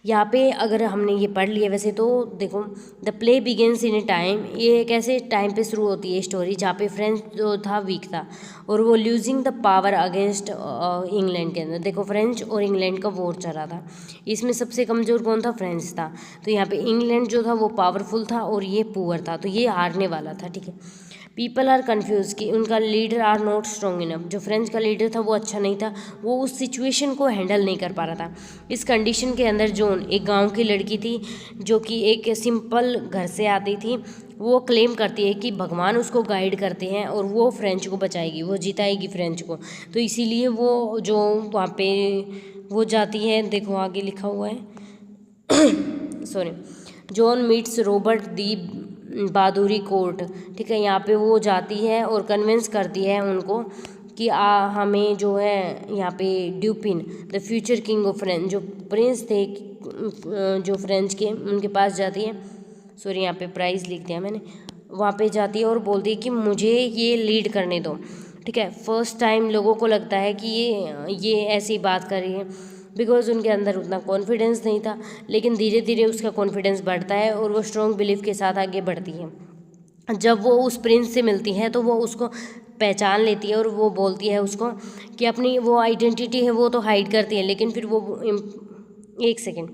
[SPEAKER 1] यहाँ पे अगर हमने ये पढ़ लिया, वैसे तो देखो the play begins in A time, ये एक ऐसे टाइम पे शुरू होती है स्टोरी जहाँ पे फ्रेंच जो था वीक था और वो losing the power against England के अंदर। देखो फ्रेंच और इंग्लैंड का वॉर चल रहा था, इसमें सबसे कमज़ोर कौन था? फ्रेंच था। तो यहाँ पे इंग्लैंड जो था वो पावरफुल था और ये पुअर था, तो ये हारने वाला था, ठीक है। पीपल आर कन्फ्यूज कि उनका leader are not strong enough. जो फ्रेंच का लीडर था वो अच्छा नहीं था, वो उस सिचुएशन को हैंडल नहीं कर पा रहा था। इस कंडीशन के अंदर जॉन एक गांव की लड़की थी जो कि एक सिंपल घर से आती थी, वो क्लेम करती है कि भगवान उसको गाइड करते हैं और वो फ्रेंच को बचाएगी, वो जिताएगी फ्रेंच को। तो इसीलिए वो जो वहाँ पे वो जाती है, देखो आगे लिखा हुआ है सॉरी, जॉन मीट्स रॉबर्ट दी बहादुरी कोर्ट, ठीक है। यहाँ पे वो जाती है और कन्विंस करती है उनको कि हमें जो है यहाँ पे Dauphin the future king of French, जो प्रिंस थे जो फ्रेंच के, उनके पास जाती है। सॉरी यहाँ पे प्राइस लिख दिया मैंने। वहाँ पे जाती है और बोलती है कि मुझे ये लीड करने दो, ठीक है। फर्स्ट टाइम लोगों को लगता है कि ये ऐसी बात कर रही है बिकॉज उनके अंदर उतना कॉन्फिडेंस नहीं था, लेकिन धीरे धीरे उसका कॉन्फिडेंस बढ़ता है और वो स्ट्रॉन्ग बिलीफ के साथ आगे बढ़ती है। जब वो उस प्रिंस से मिलती है तो वो उसको पहचान लेती है और वो बोलती है उसको कि अपनी वो आइडेंटिटी है वो तो हाइड करती है, लेकिन फिर वो एक second,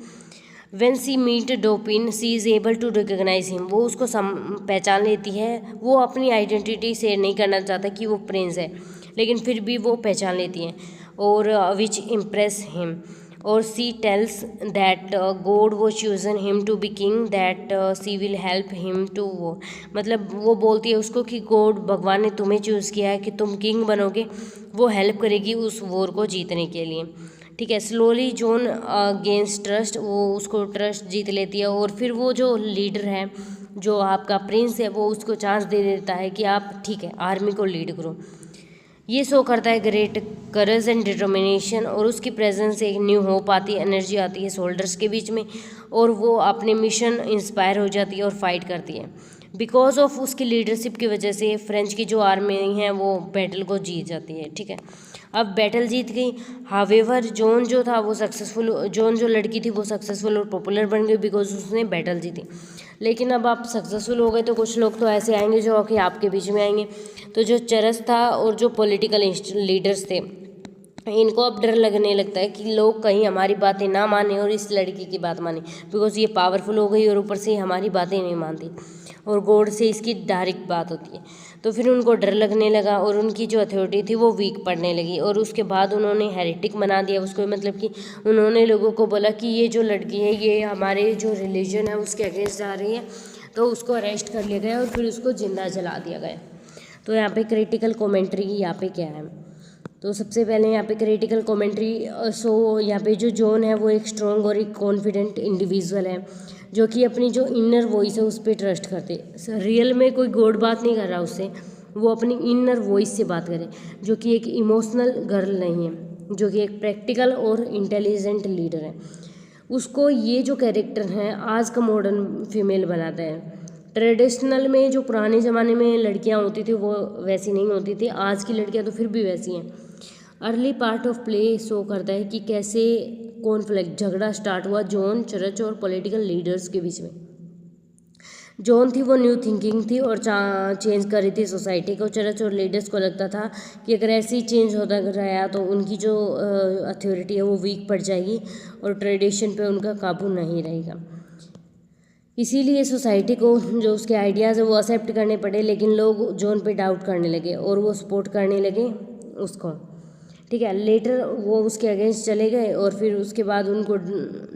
[SPEAKER 1] when she meet Dauphin she is able to recognise him, वो उसको पहचान लेती है। वो अपनी आइडेंटिटी शेयर नहीं करना चाहता कि वो प्रिंस है, लेकिन फिर भी वो पहचान लेती है और विच इम्प्रेस हिम। और सी टेल्स दैट गॉड वो chosen him to be king, that she will help him to वो, मतलब वो बोलती है उसको कि गॉड भगवान ने तुम्हें चूज़ किया है कि तुम किंग बनोगे, वो हेल्प करेगी उस वॉर को जीतने के लिए, ठीक है। स्लोली जॉन गेंस ट्रस्ट, वो उसको ट्रस्ट जीत लेती है और फिर वो जो लीडर है जो आपका प्रिंस है वो उसको चांस दे देता है कि आप ठीक है आर्मी को लीड करो। ये शो करता है ग्रेट करेज एंड डिटर्मिनेशन, और उसकी प्रेजेंस से एक न्यू होप आती है, एनर्जी आती है सोल्जर्स के बीच में, और वो अपने मिशन इंस्पायर हो जाती है और फाइट करती है। बिकॉज ऑफ उसकी लीडरशिप की वजह से फ्रेंच की जो आर्मी है वो बैटल को जीत जाती है, ठीक है। अब बैटल जीत गई, हावेवर जॉन जो था वो सक्सेसफुल, जॉन जो लड़की थी वो सक्सेसफुल और पॉपुलर बन गई बिकॉज उसने बैटल जीती। लेकिन अब आप सक्सेसफुल हो गए तो कुछ लोग तो ऐसे आएंगे जो कि आपके बीच में आएंगे। तो जो चरस था और जो पॉलिटिकल लीडर्स थे इनको अब डर लगने लगता है कि लोग कहीं हमारी बातें ना माने और इस लड़की की बात माने, बिकॉज ये पावरफुल हो गई और ऊपर से हमारी बातें नहीं मानती और गॉड से इसकी डायरेक्ट बात होती है। तो फिर उनको डर लगने लगा और उनकी जो अथॉरिटी थी वो वीक पड़ने लगी और उसके बाद उन्होंने हेरेटिक बना दिया उसको, मतलब कि उन्होंने लोगों को बोला कि ये जो लड़की है ये हमारे जो रिलीजन है उसके अगेंस्ट जा रही है, तो उसको अरेस्ट कर लिया गया और फिर उसको जिंदा जला दिया गया। तो यहाँ पे क्रिटिकल कमेंट्री यहाँ पे क्या है, तो सबसे पहले यहाँ पे क्रिटिकल कमेंट्री। सो यहाँ पे जो जॉन है वो एक स्ट्रॉन्ग और एक कॉन्फिडेंट इंडिविजुअल है जो कि अपनी जो इनर वॉइस है उस पर ट्रस्ट करते। रियल में कोई गॉड बात नहीं कर रहा उससे, वो अपनी इनर वॉइस से बात करे, जो कि एक इमोशनल गर्ल नहीं है, जो कि एक प्रैक्टिकल और इंटेलिजेंट लीडर है। उसको ये जो कैरेक्टर है आज का मॉडर्न फीमेल बनाता है। ट्रेडिशनल में जो पुराने ज़माने में लड़कियां होती थी वो वैसी नहीं होती थी, आज की लड़कियां तो फिर भी वैसी हैं। Early part of play show करता है कि कैसे कॉन्फ्लिक्ट झगड़ा स्टार्ट हुआ जॉन, चर्च और पॉलिटिकल लीडर्स के बीच में। जॉन थी वो न्यू थिंकिंग थी और चेंज कर रही थी सोसाइटी को। चर्च और लीडर्स को लगता था कि अगर ऐसे ही चेंज होता रहा तो उनकी जो अथॉरिटी है वो वीक पड़ जाएगी और ट्रेडिशन पे उनका काबू नहीं रहेगा। इसीलिए सोसाइटी को जो उसके आइडियाज़ है वो एक्सेप्ट करने पड़े, लेकिन लोग जॉन पे डाउट करने लगे और वो सपोर्ट करने लगे उसको। ठीक है, लेटर वो उसके अगेंस्ट चले गए और फिर उसके बाद उनको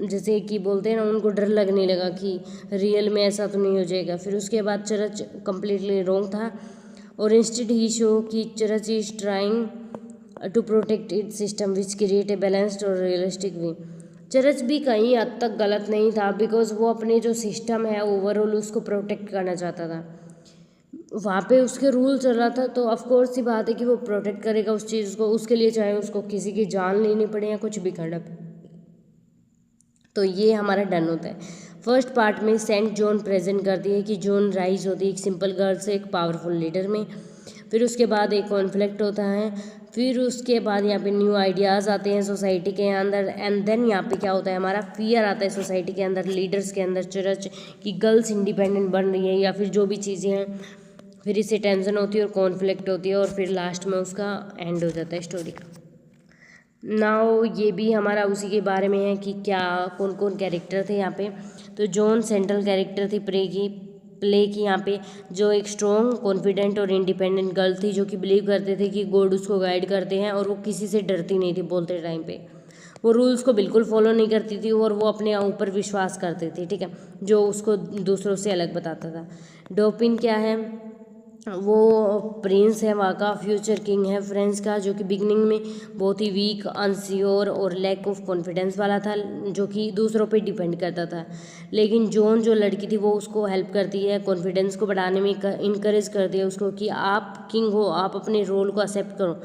[SPEAKER 1] जैसे कि बोलते हैं ना, उनको डर लगने लगा कि रियल में ऐसा तो नहीं हो जाएगा। फिर उसके बाद चर्च कम्प्लीटली रॉन्ग था और इंस्टेड ही शो कि church is trying to protect it system which create a balanced और रियलिस्टिक वे। चर्च भी कहीं हद तक गलत नहीं था, बिकॉज वो अपने जो सिस्टम है ओवरऑल उसको प्रोटेक्ट करना चाहता था। वहाँ पे उसके रूल चल रहा था, तो ऑफकोर्स सी बात है कि वो प्रोटेक्ट करेगा उस चीज़ को, उसके लिए चाहे उसको किसी की जान लेनी पड़े या कुछ भी करना पड़े। तो ये हमारा डन होता है। फर्स्ट पार्ट में सेंट जॉन प्रेजेंट करती है कि जॉन राइज होती है एक सिंपल गर्ल से एक पावरफुल लीडर में। फिर उसके बाद एक कॉन्फ्लिक्ट होता है, फिर उसके बाद यहाँ पे न्यू आइडियाज़ आते हैं सोसाइटी के अंदर, एंड देन यहाँ पे क्या होता है, हमारा फियर आता है सोसाइटी के अंदर, लीडर्स के अंदर, चर्च की गर्ल्स इंडिपेंडेंट बन रही है या फिर जो भी चीज़ें हैं। फिर इससे टेंशन होती है और कॉन्फ्लिक्ट होती है और फिर लास्ट में उसका एंड हो जाता है स्टोरी का। नाउ ये भी हमारा उसी के बारे में है कि क्या कौन कौन कैरेक्टर थे यहाँ पे। तो जॉन सेंट्रल कैरेक्टर थी प्ले की यहाँ पे, जो एक स्ट्रॉन्ग कॉन्फिडेंट और इंडिपेंडेंट गर्ल थी जो कि बिलीव करते थे कि गॉड उसको गाइड करते हैं और वो किसी से डरती नहीं थी। बोलते टाइम पे वो रूल्स को बिल्कुल फॉलो नहीं करती थी और वो अपने ऊपर विश्वास करती थी, ठीक है, जो उसको दूसरों से अलग बताता था। डोपिन क्या है, वो प्रिंस है वहाँ का, फ्यूचर किंग है फ्रेंच का, जो कि बिगनिंग में बहुत ही वीक, अनश्योर और लैक ऑफ कॉन्फिडेंस वाला था, जो कि दूसरों पे डिपेंड करता था। लेकिन जॉन जो लड़की थी वो उसको हेल्प करती है, कॉन्फिडेंस को बढ़ाने में इनकरेज करती है उसको कि आप किंग हो, आप अपने रोल को एक्सेप्ट करो,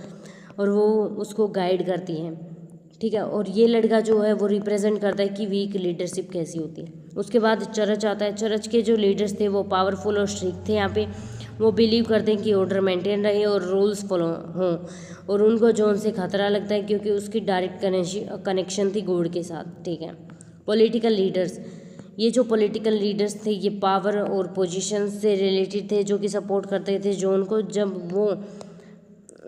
[SPEAKER 1] और वो उसको गाइड करती है, ठीक है। और ये लड़का जो है वो रिप्रेजेंट करता है कि वीक लीडरशिप कैसी होती है। उसके बाद चर्च आता है। चर्च के जो लीडर्स थे वो पावरफुल और स्ट्रिक्ट थे। यहाँ पे वो बिलीव करते हैं कि ऑर्डर मेंटेन रहे और रूल्स फॉलो हों, और उनको जॉन से खतरा लगता है क्योंकि उसकी डायरेक्ट कनेक्शन थी गॉड के साथ, ठीक है। पॉलिटिकल लीडर्स, ये जो पॉलिटिकल लीडर्स थे ये पावर और पोजीशन से रिलेटेड थे, जो कि सपोर्ट करते थे जॉन को। जब वो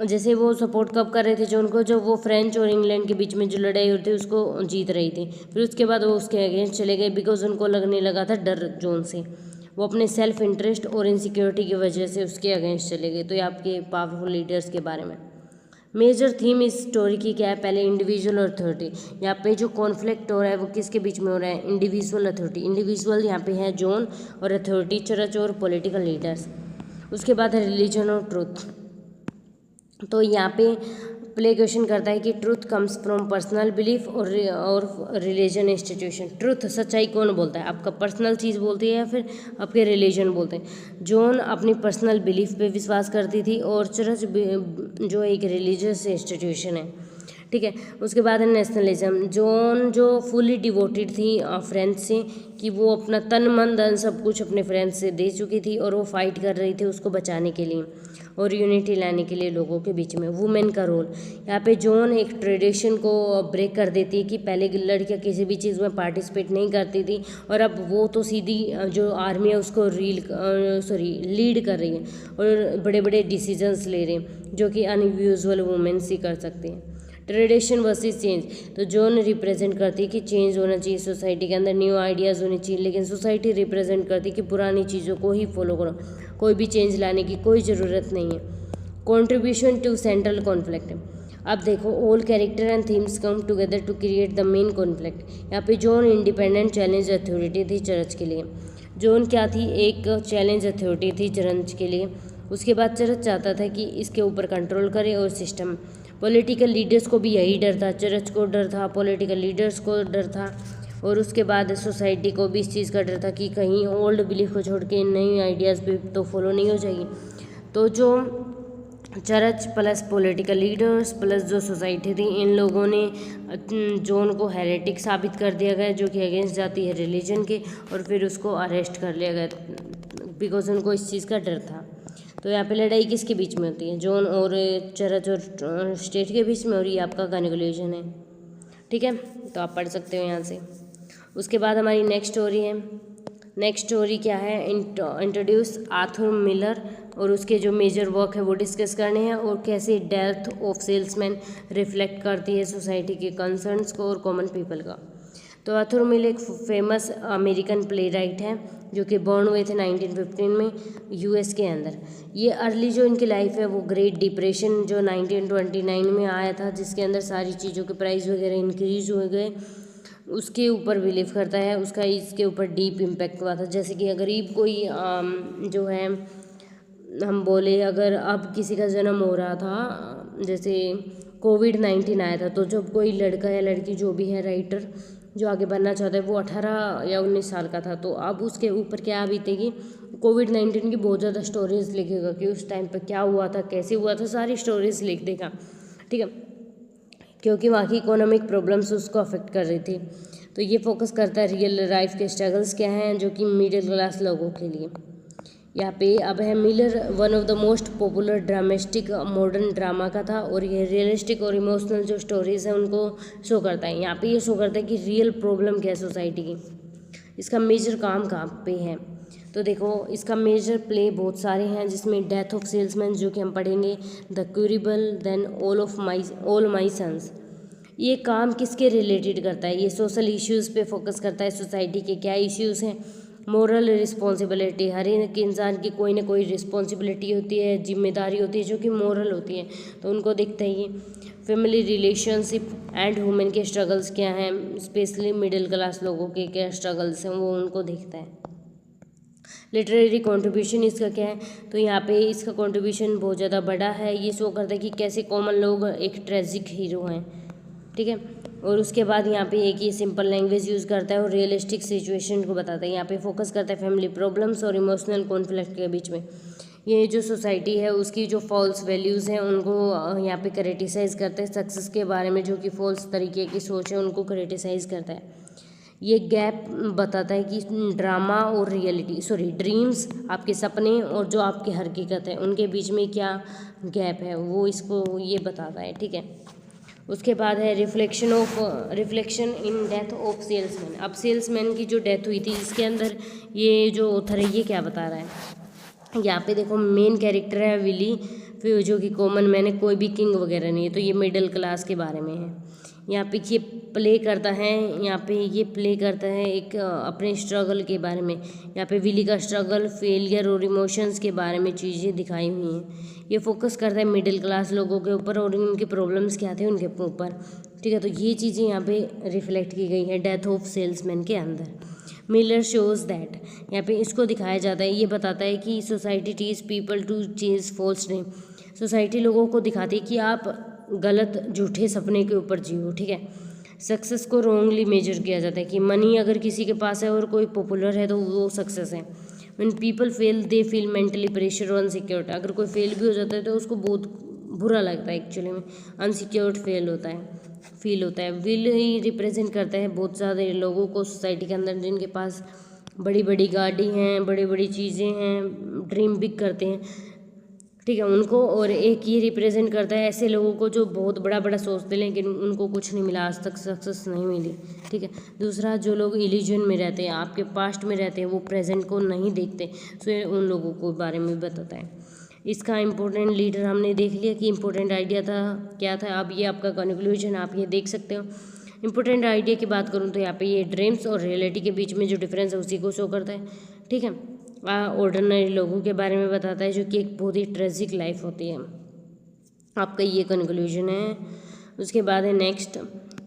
[SPEAKER 1] जैसे वो सपोर्ट कब कर रहे थे जॉन को, जब वो फ्रेंच और इंग्लैंड के बीच में जो लड़ाई होती थी उसको जीत रही थी। फिर उसके बाद वो उसके अगेंस्ट चले गए बिकॉज उनको लगने लगा था डर जॉन से। वो अपने सेल्फ इंटरेस्ट और इनसिक्योरिटी की वजह से उसके अगेंस्ट चले गए। तो ये आपके पावरफुल लीडर्स के बारे में। मेजर थीम इस स्टोरी की क्या है, पहले इंडिविजुअल और अथॉरिटी। यहाँ पे जो कॉन्फ्लिक्ट हो रहा है वो किसके बीच में हो रहा है, इंडिविजुअल अथॉरिटी। इंडिविजुअल यहाँ पे है जॉन और अथॉरिटी चर्च और पॉलिटिकल लीडर्स। उसके बाद है रिलीजन और ट्रूथ। तो यहाँ पे प्ले क्वेश्चन करता है कि truth comes from personal belief और रिलीजन इंस्टीट्यूशन। ट्रूथ, सच्चाई कौन बोलता है, आपका पर्सनल चीज़ बोलती है या फिर आपके रिलीजन बोलते हैं। जॉन अपनी पर्सनल बिलीफ पे विश्वास करती थी और चर्च जो एक रिलीजियस इंस्टीट्यूशन है, ठीक है। उसके बाद है नेशनलिज्म। जॉन जो फुली डिवोटेड थी फ्रेंच से, कि वो अपना तन मन धन सब कुछ अपने फ्रेंच से दे चुकी थी और वो फाइट कर रही थी उसको बचाने के लिए और यूनिटी लाने के लिए लोगों के बीच में। वुमेन का रोल, यहाँ पे जॉन एक ट्रेडिशन को ब्रेक कर देती है कि पहले लड़कियाँ किसी भी चीज़ में पार्टिसिपेट नहीं करती थी और अब वो तो सीधी जो आर्मी है उसको लीड कर रही है और बड़े बड़े डिसीजंस ले रहे हैं जो कि अनयूजुअल वुमेन ही कर सकते हैं, ट्रेडिशन वर्सेस चेंज, तो जॉन रिप्रेजेंट करती है कि चेंज होना चाहिए सोसाइटी के अंदर, न्यू आइडियाज़ होने चाहिए, लेकिन सोसाइटी रिप्रेजेंट करती है कि पुरानी चीज़ों को ही फॉलो करो, कोई भी चेंज लाने की कोई ज़रूरत नहीं है। कॉन्ट्रीब्यूशन टू सेंट्रल कॉन्फ्लिक्ट, अब देखो all character and themes come together to create the main conflict. यहाँ पे जॉन इंडिपेंडेंट चैलेंज अथॉरिटी थी चर्च के लिए। जॉन क्या थी, एक चैलेंज अथॉरिटी थी चर्च के लिए। उसके बाद चर्च चाहता था कि इसके ऊपर कंट्रोल करे और सिस्टम, पॉलिटिकल लीडर्स को भी यही डर था, चर्च को डर था, पॉलिटिकल लीडर्स को डर था, और उसके बाद सोसाइटी को भी इस चीज़ का डर था कि कहीं ओल्ड बिलीफ को छोड़ के नई आइडियाज़ भी तो फॉलो नहीं हो जाएगी। तो जो church plus political leaders plus जो सोसाइटी थी, इन लोगों ने जॉन को हेरेटिक साबित कर दिया गया, जो कि अगेंस्ट जाती है रिलीजन के, और फिर उसको अरेस्ट कर लिया गया बिकॉज उनको इस चीज़ का डर था। तो यहाँ पे लड़ाई किसके बीच में होती है, जॉन और चर्च और स्टेट के बीच में, और ये आपका कन्क्लूजन है। ठीक है, तो आप पढ़ सकते हो यहाँ से। उसके बाद हमारी नेक्स्ट स्टोरी है। नेक्स्ट स्टोरी क्या है, इंट्रोड्यूस आर्थर मिलर, और उसके जो मेजर वर्क है वो डिस्कस करने हैं, और कैसे डेथ ऑफ सेल्समैन रिफ्लेक्ट करती है सोसाइटी के कंसर्न्स को और कॉमन पीपल का। तो आर्थर मिलर एक फेमस अमेरिकन प्ले राइट है, जो कि बॉर्न हुए थे 1915 में यूएस के अंदर। ये अर्ली जो इनकी लाइफ है वो ग्रेट डिप्रेशन जो 1929 में आया था, जिसके अंदर सारी चीज़ों के प्राइस वगैरह इंक्रीज हो गए, उसके ऊपर बिलीव करता है, उसका इसके ऊपर डीप इम्पैक्ट हुआ था। जैसे कि गरीब कोई जो है, हम बोले अगर अब किसी का जन्म हो रहा था, जैसे कोविड-19 आया था, तो जब कोई लड़का या लड़की जो भी है राइटर जो आगे बनना चाहता है वो 18 या 19 साल का था, तो अब उसके ऊपर क्या बीतेगी, कोविड-19 की बहुत ज़्यादा स्टोरीज लिखेगा कि उस टाइम पर क्या हुआ था, कैसे हुआ था, सारी स्टोरीज लिख देगा। ठीक है, क्योंकि वहाँ की इकोनॉमिक प्रॉब्लम्स उसको अफेक्ट कर रही थी। तो ये फोकस करता है रियल लाइफ के स्ट्रगल्स क्या हैं जो कि मिडिल क्लास लोगों के लिए। यहाँ पे अब है Miller one of the most popular drumstick modern drama का था, और ये रियलिस्टिक और इमोशनल जो स्टोरीज़ हैं उनको शो करता है। यहाँ पे ये शो करता है कि रियल प्रॉब्लम क्या है सोसाइटी की, इसका मेजर काम कहाँ पे है। तो देखो इसका मेजर प्ले बहुत सारे हैं, जिसमें डेथ ऑफ सेल्समैन जो कि हम पढ़ेंगे, the Crucible, then All My Sons. ये काम किसके रिलेटेड करता है, ये सोशल इश्यूज़ पे फोकस करता है, सोसाइटी के क्या इश्यूज़ हैं, मोरल रिस्पॉन्सिबिलिटी, हर एक इंसान की कोई ना कोई रिस्पॉन्सिबिलिटी होती है, जिम्मेदारी होती है जो कि मोरल होती है, तो उनको दिखता है ये। फैमिली रिलेशनशिप एंड वुमेन के स्ट्रगल्स क्या हैं, स्पेशली मिडिल क्लास लोगों के क्या स्ट्रगल्स हैं वो उनको दिखता है। लिटरेरी कंट्रीब्यूशन इसका क्या है, तो यहाँ पे इसका कंट्रीब्यूशन बहुत ज़्यादा बड़ा है, ये शो करता है कि कैसे कॉमन लोग एक ट्रेजिक हीरो हैं। ठीक है, और उसके बाद यहाँ पे एक ही सिंपल लैंग्वेज यूज़ करता है और रियलिस्टिक सिचुएशन को बताता है। यहाँ पे फोकस करता है फैमिली प्रॉब्लम्स और इमोशनल कॉन्फ्लिक्ट के बीच में। ये जो सोसाइटी है उसकी जो फॉल्स वैल्यूज़ हैं उनको यहाँ पे क्रिटिसाइज़ करता है, सक्सेस के बारे में जो कि फॉल्स तरीके की सोच है उनको क्रिटिसाइज़ करता है। ये गैप बताता है कि ड्रामा और रियलिटी ड्रीम्स, आपके सपने और जो आपकी हकीकत है उनके बीच में क्या गैप है, वो इसको ये बताता है। ठीक है, उसके बाद है reflection in death of salesman. अब सेल्समैन की जो डेथ हुई थी इसके अंदर ये जो ऑथर है ये क्या बता रहा है, यहाँ पे देखो मेन कैरेक्टर है विली, फिर जो कि कॉमन मैन है, कोई भी किंग वगैरह नहीं है, तो ये मिडिल क्लास के बारे में है। यहाँ पे ये प्ले करता है, यहाँ पे ये प्ले करता है एक अपने स्ट्रगल के बारे में। यहाँ पे विली का स्ट्रगल, फेलियर और इमोशंस के बारे में चीज़ें दिखाई हुई हैं। ये फोकस करता है मिडिल क्लास लोगों के ऊपर और उनके प्रॉब्लम्स क्या थे उनके ऊपर। ठीक है, तो ये चीज़ें यहाँ पे रिफ्लेक्ट की गई है डेथ ऑफ सेल्समैन के अंदर। मिलर शोज़ दैट, यहाँ पे इसको दिखाया जाता है, ये बताता है कि society tease people to chase false dream. Society लोगों को दिखाती है कि आप गलत झूठे सपने के ऊपर जियो। ठीक है, सक्सेस को रॉन्गली मेजर किया जाता है कि मनी अगर किसी के पास है और कोई पॉपुलर है तो वो सक्सेस है। When people fail they feel mentally pressure और अनसिक्योर्ड। अगर कोई फेल भी हो जाता है तो उसको बहुत बुरा लगता है, एक्चुअली में अनसिक्योर्ड फील होता है। विल ही रिप्रेजेंट करता है बहुत ज़्यादा लोगों को सोसाइटी के अंदर जिनके पास बड़ी बड़ी गाड़ी हैं, बड़ी बड़ी चीज़ें हैं, ड्रीम बिग करते हैं। ठीक है, उनको, और एक ये रिप्रेजेंट करता है ऐसे लोगों को जो बहुत बड़ा बड़ा सोचते लेकिन उनको कुछ नहीं मिला, आज तक सक्सेस नहीं मिली। ठीक है, दूसरा जो लोग इल्यूजन में रहते हैं, आपके पास्ट में रहते हैं, वो प्रेजेंट को नहीं देखते, सो उन लोगों को बारे में बताता है। इसका इम्पोर्टेंट लीडर हमने देख लिया कि इम्पोर्टेंट आइडिया था क्या था। अब ये आपका कंक्लूजन आप ये देख सकते हो। इम्पोर्टेंट आइडिया की बात करूँ तो यहाँ पे ये ड्रीम्स और रियलिटी के बीच में जो डिफरेंस है उसी को शो करता है। ठीक है, ऑर्डिनरी लोगों के बारे में बताता है जो कि एक बहुत ही ट्रेजिक लाइफ होती है। आपका ये कंक्लूजन है। उसके बाद है नेक्स्ट,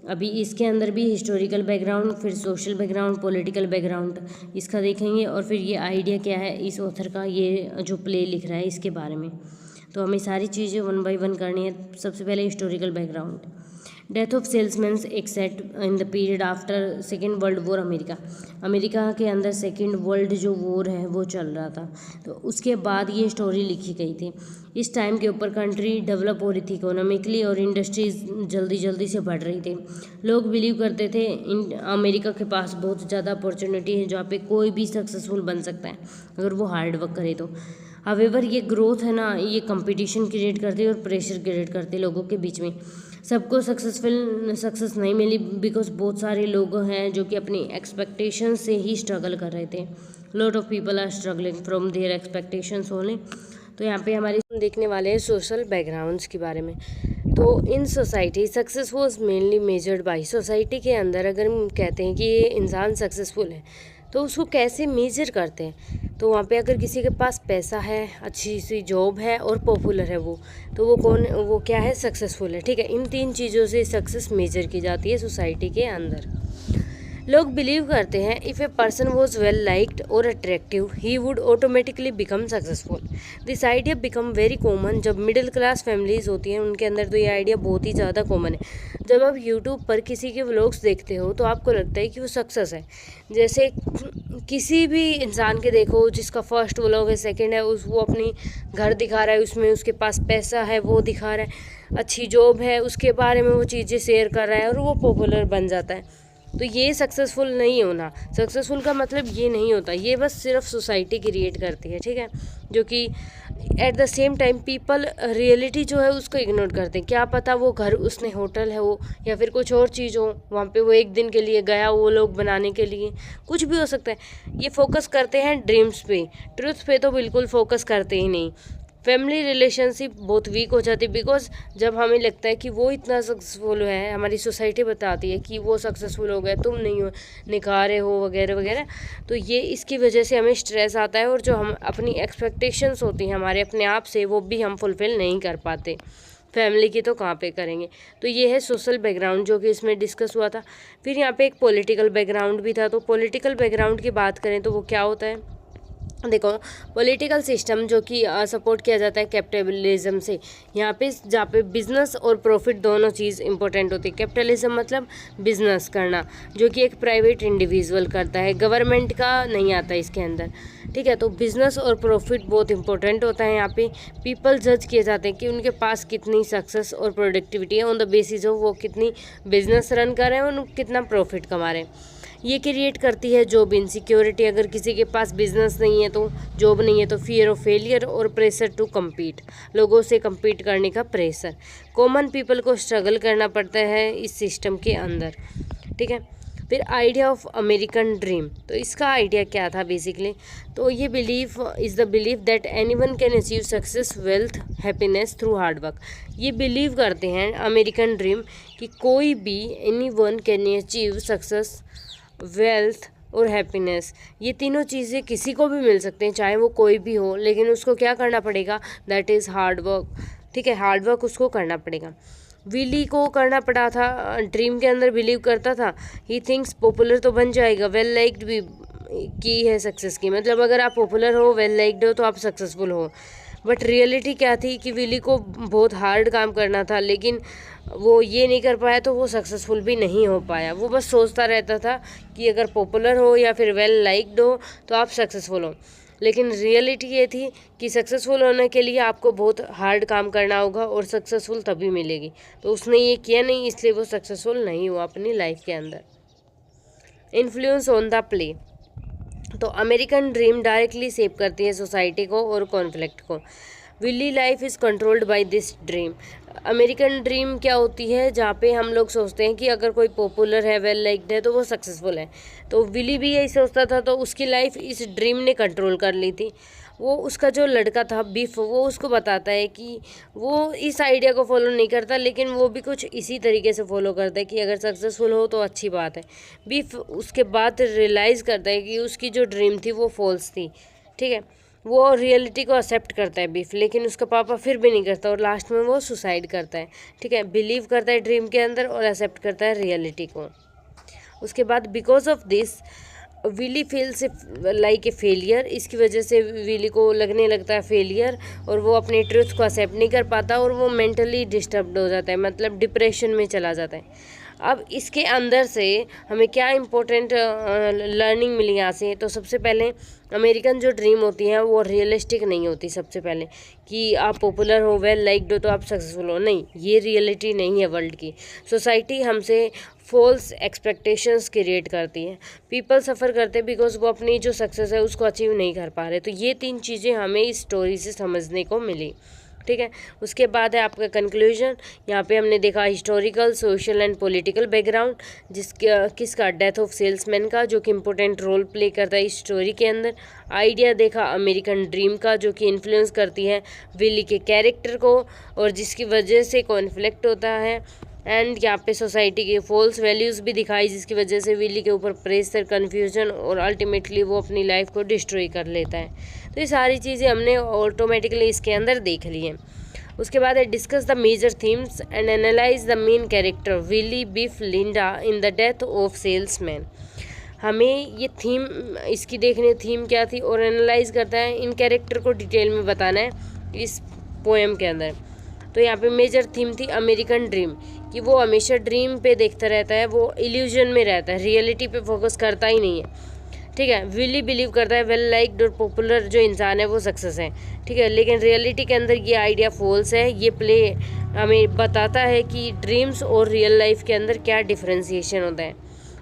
[SPEAKER 1] अभी इसके अंदर भी हिस्टोरिकल बैकग्राउंड, फिर सोशल बैकग्राउंड, पॉलिटिकल बैकग्राउंड इसका देखेंगे, और फिर ये आइडिया क्या है इस ऑथर का, ये जो प्ले लिख रहा है इसके बारे में। तो हमें सारी चीज़ें 1 बाय 1 करनी है। सबसे पहले historical background. Death of salesman एक set in the period after second world war America. America के अंदर सेकेंड वर्ल्ड जो वॉर है वो चल रहा था, तो उसके बाद ये स्टोरी लिखी गई थी। इस टाइम के ऊपर कंट्री डेवलप हो रही थी इकोनॉमिकली, और इंडस्ट्रीज जल्दी जल्दी से बढ़ रही थी। लोग बिलीव करते थे अमेरिका के पास बहुत ज़्यादा अपॉर्चुनिटी है जहाँ पे कोई भी सक्सेसफुल बन सकता है अगर वो हार्ड वर्क करे तो। हावेवर ये ग्रोथ है ना, ये कंपटीशन क्रिएट करती है और प्रेशर क्रिएट करती है लोगों के बीच में। सबको सक्सेस नहीं मिली बिकॉज बहुत सारे लोग हैं जो कि अपनी एक्सपेक्टेशन से ही स्ट्रगल कर रहे थे। Lot of people are struggling from their expectations only. तो यहाँ पे हमारे देखने वाले हैं सोशल बैकग्राउंड्स के बारे में। तो in society success was mainly measured by. Society के अंदर अगर हम कहते हैं कि ये इंसान सक्सेसफुल है तो उसको कैसे मेजर करते हैं, तो वहाँ पे अगर किसी के पास पैसा है, अच्छी सी जॉब है और पॉपुलर है तो वो क्या है, सक्सेसफुल है। ठीक है, इन 3 चीज़ों से सक्सेस मेजर की जाती है सोसाइटी के अंदर। लोग बिलीव करते हैं if a person was well liked और attractive he would automatically become successful. This idea become very common जब मिडिल क्लास फैमिलीज़ होती हैं उनके अंदर, तो ये आइडिया बहुत ही ज़्यादा कॉमन है। जब आप यूट्यूब पर किसी के व्लॉग्स देखते हो तो आपको लगता है कि वो सक्सेस है। जैसे किसी भी इंसान के देखो जिसका फर्स्ट व्लॉग है, सेकंड है, वो अपनी घर दिखा रहा है, उसमें उसके पास पैसा है वो दिखा रहा है, अच्छी जॉब है उसके बारे में वो चीज़ें शेयर कर रहा है और वो पॉपुलर बन जाता है। तो ये सक्सेसफुल नहीं होना। सक्सेसफुल का मतलब ये नहीं होता, ये बस सिर्फ सोसाइटी क्रिएट करती है। ठीक है, जो कि at the same time people reality जो है उसको इग्नोर करते हैं। क्या पता वो घर उसने होटल है वो, या फिर कुछ और चीज़ हो, वहाँ पे वो एक दिन के लिए गया वो लोग बनाने के लिए, कुछ भी हो सकता है। ये फोकस करते हैं ड्रीम्स पे, ट्रुथ पे तो बिल्कुल फोकस करते ही नहीं। फैमिली रिलेशनशिप बहुत वीक हो जाती है बिकॉज जब हमें लगता है कि वो इतना सक्सेसफुल है, हमारी सोसाइटी बताती है कि वो सक्सेसफुल हो गया, तुम नहीं हो, निकाह रहे हो वगैरह वगैरह, तो ये इसकी वजह से हमें स्ट्रेस आता है और जो हम अपनी एक्सपेक्टेशंस होती हैं हमारे अपने आप से वो भी हम फुलफ़िल नहीं कर पाते। फैमिली की तो कहाँ पे करेंगे। तो ये है सोशल बैकग्राउंड जो कि इसमें डिस्कस हुआ था। फिर यहाँ पे एक पॉलिटिकल बैकग्राउंड भी था। तो पॉलिटिकल बैकग्राउंड की बात करें तो वो क्या होता है, देखो पॉलिटिकल सिस्टम जो कि सपोर्ट किया जाता है कैपिटलिज्म से, यहाँ पे जहाँ पे बिजनेस और प्रॉफिट दोनों चीज़ इंपॉर्टेंट होती है। कैपिटलिज्म मतलब बिजनेस करना जो कि एक प्राइवेट इंडिविजुअल करता है, गवर्नमेंट का नहीं आता इसके अंदर। ठीक है, तो बिजनेस और प्रॉफिट बहुत इंपॉर्टेंट होता है। यहाँ पे पीपल जज किए जाते हैं कि उनके पास कितनी सक्सेस और प्रोडक्टिविटी है ऑन द बेसिस ऑफ वो कितनी बिजनेस रन कर रहे हैं और कितना प्रॉफिट कमा रहे हैं। ये क्रिएट करती है जॉब इनसिक्योरिटी। अगर किसी के पास बिजनेस नहीं है तो जॉब नहीं है तो फियर ऑफ फेलियर और प्रेशर टू कम्पीट, लोगों से कम्पीट करने का प्रेशर। कॉमन पीपल को स्ट्रगल करना पड़ता है इस सिस्टम के अंदर। ठीक है, फिर आइडिया ऑफ अमेरिकन ड्रीम। तो इसका आइडिया क्या था बेसिकली, तो ये belief is the belief that anyone can achieve success, wealth, happiness through hard work. ये बिलीव करते हैं अमेरिकन ड्रीम कि कोई भी anyone can achieve success, wealth और हैप्पीनेस, ये तीनों चीज़ें किसी को भी मिल सकते हैं चाहे वो कोई भी हो, लेकिन उसको क्या करना पड़ेगा, दैट इज़ हार्ड वर्क। ठीक है, हार्ड वर्क उसको करना पड़ेगा। विली को करना पड़ा था, ड्रीम के अंदर बिलीव करता था, ही थिंक्स पॉपुलर तो बन जाएगा, वेल लाइक्ड भी की है सक्सेस की, मतलब अगर आप पॉपुलर हो, वेल लाइक्ड हो तो आप सक्सेसफुल हो। बट रियलिटी क्या थी कि विली को बहुत हार्ड काम करना था, लेकिन वो ये नहीं कर पाया तो वो सक्सेसफुल भी नहीं हो पाया। वो बस सोचता रहता था कि अगर पॉपुलर हो या फिर वेल लाइक्ड हो तो आप सक्सेसफुल हो, लेकिन रियलिटी ये थी कि सक्सेसफुल होने के लिए आपको बहुत हार्ड काम करना होगा और सक्सेसफुल तभी मिलेगी। तो उसने ये किया नहीं, इसलिए वो सक्सेसफुल नहीं हुआ अपनी लाइफ के अंदर। Influence on the play. तो अमेरिकन ड्रीम डायरेक्टली शेप करती है सोसाइटी को और कॉन्फ्लिक्ट को। Willy life is controlled by this dream. American dream क्या होती है, जहाँ पे हम लोग सोचते हैं कि अगर कोई पॉपुलर है, वेल लाइक्ड है तो वो सक्सेसफुल है। तो विली भी यही सोचता था, तो उसकी लाइफ इस ड्रीम ने कंट्रोल कर ली थी। वो उसका जो लड़का था बीफ, वो उसको बताता है कि वो इस आइडिया को फॉलो नहीं करता, लेकिन वो भी कुछ इसी तरीके से फॉलो करता है कि अगर सक्सेसफुल हो तो अच्छी बात है। बीफ उसके बाद रियलाइज़ करता है कि उसकी जो ड्रीम थी वो फॉल्स थी, ठीक है। वो रियलिटी को एक्सेप्ट करता है बीफ, लेकिन उसका पापा फिर भी नहीं करता और लास्ट में वो सुसाइड करता है, ठीक है। बिलीव करता है ड्रीम के अंदर और एक्सेप्ट करता है रियलिटी को। उसके बाद because of this Willy feels like a failure, इसकी वजह से विली को लगने लगता है फेलियर और वो अपने ट्रुथ को एक्सेप्ट नहीं कर पाता और वो मेंटली डिस्टर्ब्ड हो जाता है, मतलब डिप्रेशन में चला जाता है। अब इसके अंदर से हमें क्या इम्पोर्टेंट लर्निंग मिली यहाँ से, तो सबसे पहले अमेरिकन जो ड्रीम होती हैं वो रियलिस्टिक नहीं होती। सबसे पहले कि आप पॉपुलर हो, वेल लाइक्ड हो तो आप सक्सेसफुल हो, नहीं, ये रियलिटी नहीं है वर्ल्ड की। सोसाइटी हमसे फॉल्स एक्सपेक्टेशंस क्रिएट करती है। पीपल सफ़र करते हैं बिकॉज वो अपनी जो सक्सेस है उसको अचीव नहीं कर पा रहे। तो ये 3 चीज़ें हमें इस स्टोरी से समझने को मिली, ठीक है। उसके बाद है आपका कंक्लूजन। यहाँ पे हमने देखा historical, social and political background किसका, डेथ ऑफ सेल्समैन का, जो कि इम्पोर्टेंट रोल प्ले करता है इस स्टोरी के अंदर। आइडिया देखा अमेरिकन ड्रीम का, जो कि इन्फ्लुएंस करती है विली के कैरेक्टर को और जिसकी वजह से कॉन्फ्लिक्ट होता है। एंड यहाँ पे सोसाइटी के फॉल्स वैल्यूज़ भी दिखाई, जिसकी वजह से विली के ऊपर प्रेशर, कन्फ्यूजन और अल्टीमेटली वो अपनी लाइफ को डिस्ट्रॉय कर लेता है। तो ये सारी चीज़ें हमने ऑटोमेटिकली इसके अंदर देख ली हैं। उसके बाद है discuss the major themes and analyse the main character Willy, Biff, Linda in the Death of Salesman. हमें ये थीम इसकी देखने, थीम क्या थी और एनालाइज करता है, इन कैरेक्टर को डिटेल में बताना है इस पोएम के अंदर। तो यहाँ पे मेजर थीम थी अमेरिकन ड्रीम, कि वो हमेशा ड्रीम पे देखता रहता है, वो इल्यूजन में रहता है, रियलिटी पे फोकस करता ही नहीं है, ठीक है। विली बिलीव करता है वेल लाइक्ड और पॉपुलर जो इंसान है वो सक्सेस है, ठीक है, लेकिन रियलिटी के अंदर ये आइडिया फॉल्स है। ये प्ले हमें बताता है कि ड्रीम्स और रियल लाइफ के अंदर क्या डिफ्रेंसिएशन होता है।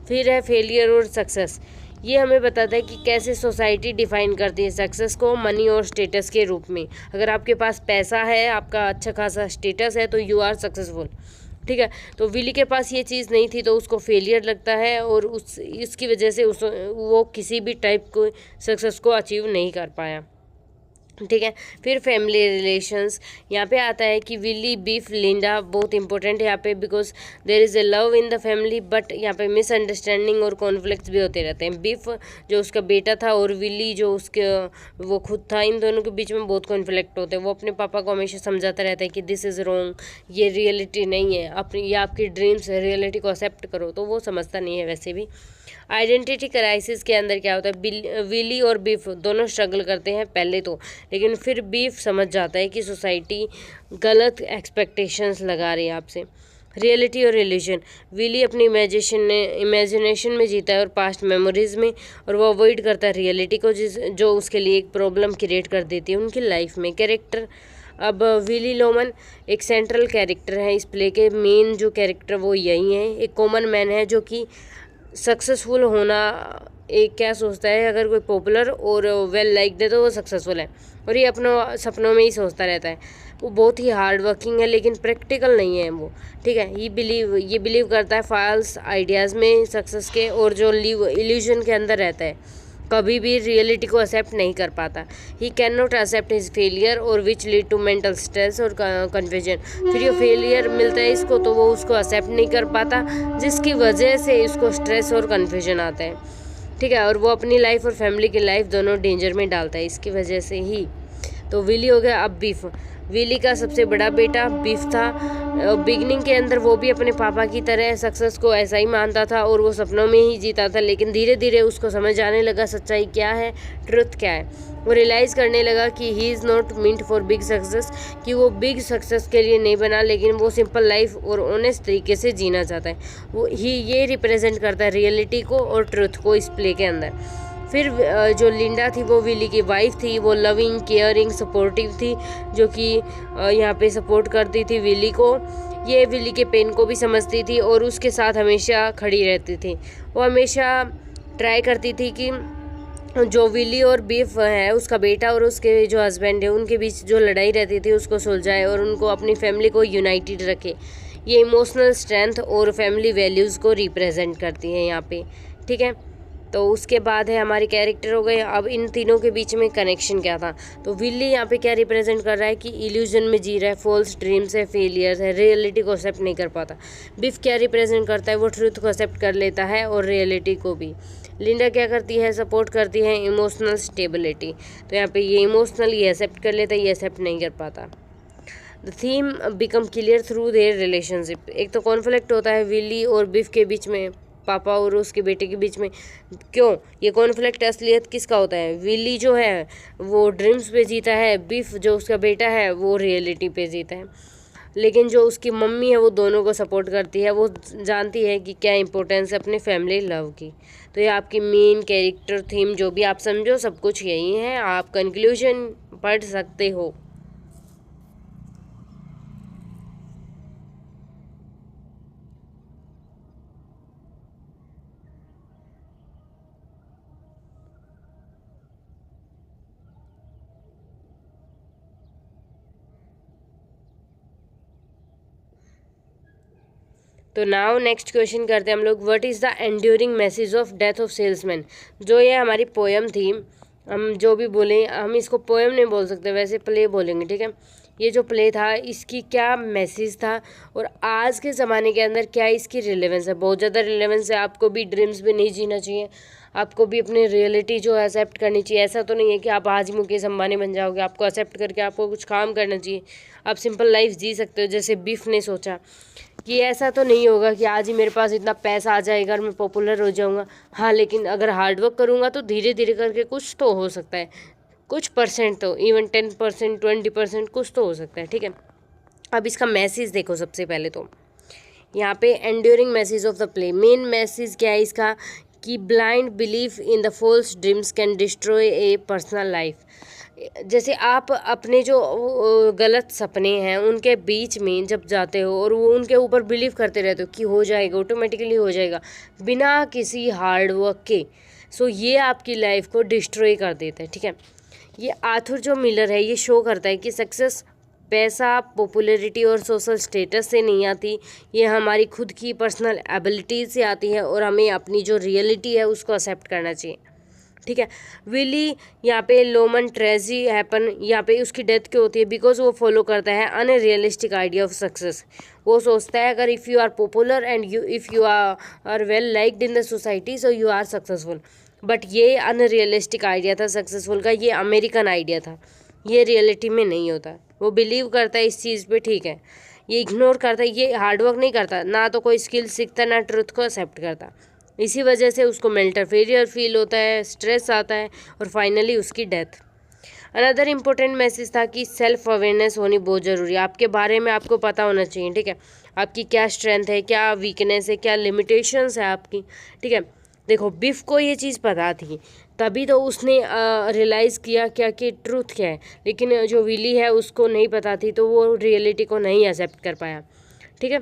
[SPEAKER 1] फिर है फेलियर और सक्सेस। ये हमें बताता है कि कैसे सोसाइटी डिफाइन करती है सक्सेस को मनी और स्टेटस के रूप में। अगर आपके पास पैसा है, आपका अच्छा खासा स्टेटस है, तो यू आर सक्सेसफुल, ठीक है। तो विली के पास ये चीज़ नहीं थी तो उसको फेलियर लगता है और इसकी वजह से वो किसी भी टाइप को सक्सेस को अचीव नहीं कर पाया, ठीक है। फिर फैमिली रिलेशंस, यहाँ पे आता है कि विली, बीफ, लिंडा बहुत इंपॉर्टेंट है यहाँ पे, because there is a love in the family, but यहाँ पे मिसअंडरस्टैंडिंग और कॉन्फ्लिक्ट्स भी होते रहते हैं। बीफ जो उसका बेटा था और विली जो उसके वो खुद था, इन दोनों के बीच में बहुत कॉन्फ्लिक्ट होते हैं। वो अपने पापा को हमेशा समझाता रहता है कि दिस इज़ रॉन्ग, ये रियलिटी नहीं है, अपनी ये आपकी ड्रीम्स है, रियलिटी को एक्सेप्ट करो, तो वो समझता नहीं है वैसे भी। आइडेंटिटी क्राइसिस के अंदर क्या होता है, विली और बीफ दोनों स्ट्रगल करते हैं पहले तो, लेकिन फिर बीफ समझ जाता है कि सोसाइटी गलत एक्सपेक्टेशंस लगा रही है आपसे। रियलिटी और रिलीजन, विली अपनी इमेजिनेशन में जीता है और पास्ट मेमोरीज में, और वो अवॉइड करता है रियलिटी को जो उसके लिए एक प्रॉब्लम क्रिएट कर देती है उनकी लाइफ में। कैरेक्टर, अब विली लोमन एक सेंट्रल कैरेक्टर है इस प्ले के, मेन जो कैरेक्टर वो यही है। एक कॉमन मैन है जो कि सक्सेसफुल होना एक क्या सोचता है, अगर कोई पॉपुलर और वेल लाइक्ड है तो वो सक्सेसफुल है, और ये अपनों सपनों में ही सोचता रहता है। वो बहुत ही हार्ड वर्किंग है लेकिन प्रैक्टिकल नहीं है वो, ठीक है। ये बिलीव करता है फॉल्स आइडियाज़ में सक्सेस के, और जो इल्यूजन के अंदर रहता है, कभी भी रियलिटी को एक्सेप्ट नहीं कर पाता। He can not accept his failure और which lead to mental stress और कन्फ्यूजन। फिर ये फेलियर मिलता है इसको तो वो उसको एक्सेप्ट नहीं कर पाता, जिसकी वजह से इसको स्ट्रेस और कन्फ्यूजन आता है, ठीक है, और वो अपनी लाइफ और फैमिली की लाइफ दोनों डेंजर में डालता है इसकी वजह से ही। तो विली हो गया। अब बीफ, विली का सबसे बड़ा बेटा बीफ था। बिगनिंग के अंदर वो भी अपने पापा की तरह सक्सेस को ऐसा ही मानता था और वो सपनों में ही जीता था, लेकिन धीरे धीरे उसको समझ आने लगा सच्चाई क्या है, ट्रुथ क्या है। वो रियलाइज़ करने लगा कि he is not meant for big success, कि वो बिग सक्सेस के लिए नहीं बना, लेकिन वो सिंपल लाइफ और ऑनेस्ट तरीके से जीना चाहता है। वो ये रिप्रेजेंट करता है रियलिटी को और ट्रुथ को इस प्ले के अंदर। फिर जो लिंडा थी वो विली की वाइफ थी। वो लविंग, केयरिंग, सपोर्टिव थी, जो कि यहाँ पे सपोर्ट करती थी विली को। ये विली के पेन को भी समझती थी और उसके साथ हमेशा खड़ी रहती थी। वो हमेशा ट्राई करती थी कि जो विली और बीफ है उसका बेटा और उसके जो हस्बैंड है उनके बीच जो लड़ाई रहती थी उसको सुलझाए और उनको अपनी फैमिली को यूनाइटेड रखे। ये इमोशनल स्ट्रेंथ और फैमिली वैल्यूज़ को रिप्रेजेंट करती है यहाँ पे, ठीक है। तो उसके बाद है हमारे कैरेक्टर हो गए। अब इन तीनों के बीच में कनेक्शन क्या था, तो विल्ली यहाँ पे क्या रिप्रेजेंट कर रहा है कि इल्यूजन में जी रहा है, फॉल्स ड्रीम्स है, फेलियर्स है, रियलिटी को एक्सेप्ट नहीं कर पाता। बिफ क्या रिप्रेजेंट करता है, वो ट्रूथ को एक्सेप्ट कर लेता है और रियलिटी को भी। लिंडा क्या करती है, सपोर्ट करती है इमोशनल स्टेबिलिटी। तो यहाँ पे ये इमोशनल ये एक्सेप्ट कर लेता है, ये एक्सेप्ट नहीं कर पाता। The theme become clear through their relationship. एक तो कॉन्फ्लिक्ट होता है विली और बिफ के बीच में, पापा और उसके बेटे के बीच में। क्यों ये कॉन्फ्लिक्ट असलियत किसका होता है, विली जो है वो ड्रीम्स पे जीता है, बिफ जो उसका बेटा है वो रियलिटी पे जीता है। लेकिन जो उसकी मम्मी है वो दोनों को सपोर्ट करती है, वो जानती है कि क्या इंपॉर्टेंस है अपने फैमिली लव की। तो ये आपकी मेन कैरेक्टर थीम जो भी आप समझो सब कुछ यही है, आप कंक्लूजन पढ़ सकते हो। तो नाउ नेक्स्ट क्वेश्चन करते हैं हम लोग, what is the enduring message of death of salesman. जो ये हमारी पोएम थी, हम जो भी बोलें, हम इसको पोएम नहीं बोल सकते, वैसे प्ले बोलेंगे, ठीक है। ये जो प्ले था इसकी क्या मैसेज था और आज के ज़माने के अंदर क्या इसकी रिलेवेंस है। बहुत ज़्यादा रिलेवेंस है। आपको भी ड्रीम्स भी नहीं जीना चाहिए, आपको भी अपनी रियलिटी जो है एक्सेप्ट करनी चाहिए। ऐसा तो नहीं है कि आप आज ही मुकेश अंबानी बन जाओगे, आपको एक्सेप्ट करके आपको कुछ काम करना चाहिए। आप सिंपल लाइफ जी सकते हो, जैसे बिफ ने सोचा कि ऐसा तो नहीं होगा कि आज ही मेरे पास इतना पैसा आ जाएगा और मैं पॉपुलर हो जाऊंगा। हाँ, लेकिन अगर हार्ड वर्क करूँगा तो धीरे धीरे करके कुछ तो हो सकता है, कुछ परसेंट तो, इवन 10%, 20% कुछ तो हो सकता है, ठीक है। अब इसका मैसेज देखो। सबसे पहले तो यहाँ पे enduring message of the play, main message क्या है इसका कि blind belief in the false dreams can destroy a personal life. जैसे आप अपने जो गलत सपने हैं उनके बीच में जब जाते हो और वो उनके ऊपर बिलीव करते रहते हो कि हो जाएगा, ऑटोमेटिकली हो जाएगा बिना किसी हार्ड वर्क के, सो ये आपकी लाइफ को डिस्ट्रॉय कर देता है, ठीक है। ये आर्थर जो मिलर है ये शो करता है कि सक्सेस पैसा, पॉपुलैरिटी और सोशल स्टेटस से नहीं आती, ये हमारी खुद की पर्सनल एबिलिटीज से आती है और हमें अपनी जो रियलिटी है उसको एक्सेप्ट करना चाहिए, ठीक है। विली यहाँ पे लोमन ट्रेजी हैपन, यहाँ पे उसकी डेथ क्यों होती है, बिकॉज वो फॉलो करता है अनरियलिस्टिक आइडिया ऑफ सक्सेस। वो सोचता है अगर if you are popular and if you are well liked in the society so you are successful. But ये अनरियलिस्टिक आइडिया था सक्सेसफुल का, ये अमेरिकन आइडिया था, ये रियलिटी में नहीं होता। वो बिलीव करता है इस चीज़ पे, ठीक है। ये इग्नोर करता है, ये हार्डवर्क नहीं करता, ना तो कोई स्किल सीखता, ना ट्रुथ को एक्सेप्ट करता। इसी वजह से उसको मेंटल फेलियर फील होता है, स्ट्रेस आता है और फाइनली उसकी डेथ। अनदर इम्पोर्टेंट मैसेज था कि सेल्फ अवेयरनेस होनी बहुत ज़रूरी है, आपके बारे में आपको पता होना चाहिए, ठीक है। आपकी क्या स्ट्रेंथ है, क्या वीकनेस है, क्या लिमिटेशंस है आपकी, ठीक है। देखो बिफ को ये चीज़ पता थी, तभी तो उसने रियलाइज़ किया क्या कि ट्रूथ क्या है, लेकिन जो विली है उसको नहीं पता थी, तो वो रियलिटी को नहीं एक्सेप्ट कर पाया, ठीक है।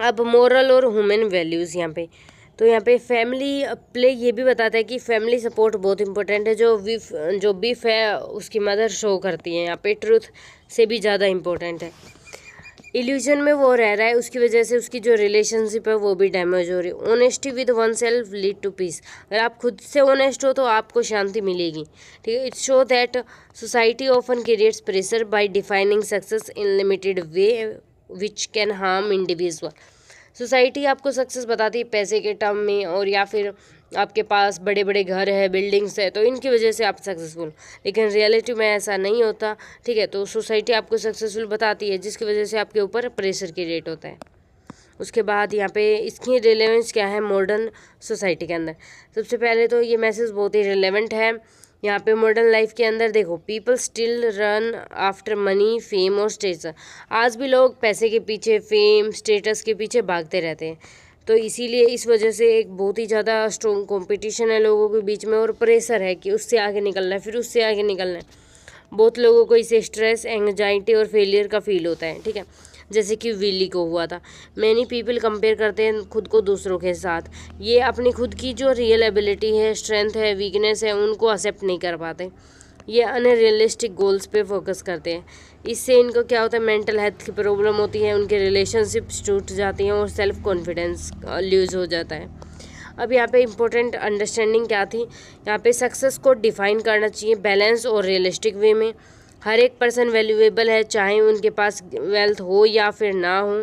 [SPEAKER 1] अब मोरल और ह्यूमन वैल्यूज़ यहाँ पे, तो यहाँ पे फैमिली प्ले ये भी बताता है कि फैमिली सपोर्ट बहुत इंपॉर्टेंट है। जो बिफ है उसकी मदर शो करती है, यहाँ पे ट्रूथ से भी ज़्यादा इम्पोर्टेंट है। इल्यूजन में वो रह रहा है, उसकी वजह से उसकी जो रिलेशनशिप है वो भी डैमेज हो रही है। Honesty with oneself lead to peace, अगर आप खुद से ऑनेस्ट हो तो आपको शांति मिलेगी, ठीक है। It's show that society often creates pressure by defining success in limited way which can harm individual. Society आपको सक्सेस बताती है पैसे के टर्म में, और या फिर आपके पास बड़े बड़े घर है, बिल्डिंग्स है, तो इनकी वजह से आप सक्सेसफुल, लेकिन रियलिटी में ऐसा नहीं होता, ठीक है। तो सोसाइटी आपको सक्सेसफुल बताती है जिसकी वजह से आपके ऊपर प्रेशर क्रिएट होता है। उसके बाद यहाँ पे इसकी रिलेवेंस क्या है मॉडर्न सोसाइटी के अंदर। सबसे पहले तो ये मैसेज बहुत ही रिलेवेंट है यहाँ पे मॉडर्न लाइफ के अंदर। देखो people still run after money, fame और स्टेटस। आज भी लोग पैसे के पीछे, फेम, स्टेटस के पीछे भागते रहते हैं, तो इसीलिए इस वजह से एक बहुत ही ज़्यादा स्ट्रॉन्ग कंपटीशन है लोगों के बीच में, और प्रेशर है कि उससे आगे निकलना है, फिर उससे आगे निकलना है। बहुत लोगों को इससे स्ट्रेस, एंग्जाइटी और फेलियर का फील होता है, ठीक है, जैसे कि विली को हुआ था। मैनी पीपल कंपेयर करते हैं खुद को दूसरों के साथ, ये अपनी खुद की जो रियल एबिलिटी है, स्ट्रेंथ है, वीकनेस है, उनको एक्सेप्ट नहीं कर पाते। ये अनरियलिस्टिक गोल्स पे फोकस करते हैं। इससे इनको क्या होता है, मेंटल हेल्थ की प्रॉब्लम होती है, उनके रिलेशनशिप्स टूट जाती हैं और सेल्फ कॉन्फिडेंस लूज हो जाता है। अब यहाँ पे इम्पोर्टेंट अंडरस्टैंडिंग क्या थी, यहाँ पे सक्सेस को डिफाइन करना चाहिए बैलेंस और रियलिस्टिक वे में। हर एक पर्सन वैल्यूएबल है, चाहे उनके पास वेल्थ हो या फिर ना हो।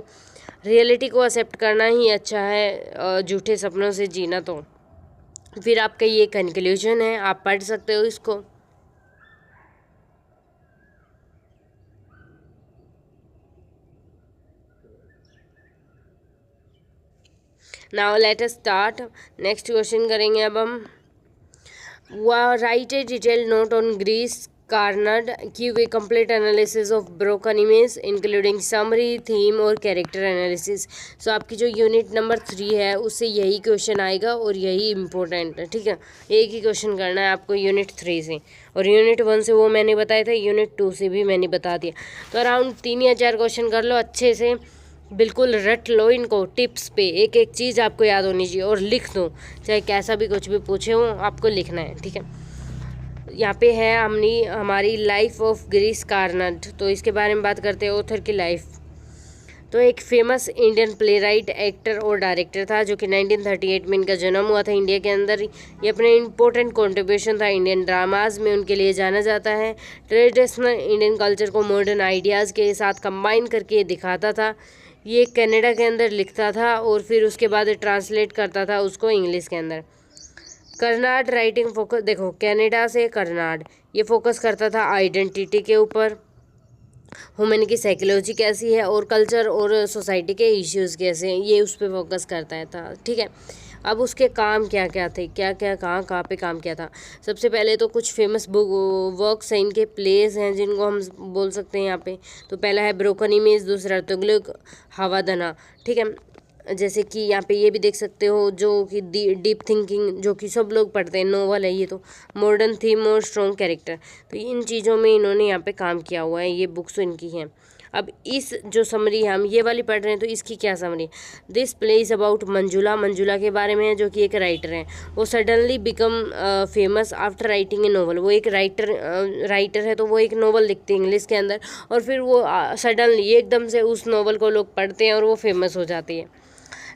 [SPEAKER 1] रियलिटी को एक्सेप्ट करना ही अच्छा है, झूठे सपनों से जीना। तो फिर आपका ये कंक्लूजन है, आप पढ़ सकते हो इसको। Now let us start. Next question करेंगे अब हम। Right a detailed note on Girish Karnad, give a complete analysis of Broken Images including summary, theme और कैरेक्टर एनालिसिस। सो आपकी जो यूनिट नंबर 3 है उससे यही क्वेश्चन आएगा और यही इम्पोर्टेंट है, ठीक है। एक ही क्वेश्चन करना है आपको यूनिट 3 से, और यूनिट 1 से वो मैंने बताया था, यूनिट 2 से भी मैंने बता दिया। तो अराउंड 3 या 4 क्वेश्चन कर लो अच्छे से, बिल्कुल रट लो इनको टिप्स पे। एक एक चीज़ आपको याद होनी चाहिए और लिख दो, चाहे कैसा भी कुछ भी पूछे हो आपको लिखना है, ठीक है। यहाँ पे है हमारी लाइफ ऑफ ग्रीस कार्नड। तो इसके बारे में बात करते हैं, ऑथर की लाइफ। तो एक famous Indian play right, actor और डायरेक्टर था, जो कि 1938 में इनका जन्म हुआ था इंडिया के अंदर। ये अपने इम्पोर्टेंट कंट्रीब्यूशन था इंडियन ड्रामाज में उनके लिए जाना जाता है। ट्रेडिशनल इंडियन कल्चर को मॉडर्न आइडियाज़ के साथ कंबाइन करके ये दिखाता था। ये कनाडा के अंदर लिखता था और फिर उसके बाद ट्रांसलेट करता था उसको इंग्लिश के अंदर। कर्नाड राइटिंग फोकस, देखो कनाडा से कर्नाड, ये फोकस करता था आइडेंटिटी के ऊपर, ह्यूमन की साइकोलॉजी कैसी है और कल्चर और सोसाइटी के इश्यूज कैसे हैं, ये उस पर फोकस करता था, ठीक है। अब उसके काम क्या क्या थे, क्या क्या कहाँ पे काम किया था। सबसे पहले तो कुछ फेमस बुक वर्क्स हैं इनके, प्लेस हैं जिनको हम बोल सकते हैं यहाँ पे। तो पहला है ब्रोकन इमेज, दूसरा तुगलक हवादना, ठीक है। जैसे कि यहाँ पे ये भी देख सकते हो, जो कि डीप थिंकिंग, जो कि सब लोग पढ़ते हैं, नोवेल है ये। तो मॉडर्न थीम और स्ट्रॉन्ग कैरेक्टर, तो इन चीज़ों में इन्होंने यहाँ पे काम किया हुआ है, ये बुक्स इनकी हैं। अब इस जो समरी हम ये वाली पढ़ रहे हैं, तो इसकी क्या summary. This play is about Manjula, Manjula के बारे में है, जो कि एक राइटर हैं। वो suddenly become famous after writing a novel. वो एक राइटर है, तो वो एक नोवेल लिखते हैं इंग्लिश के अंदर, और फिर वो सडनली एकदम से उस नोवेल को लोग पढ़ते हैं और वो फेमस हो जाती है।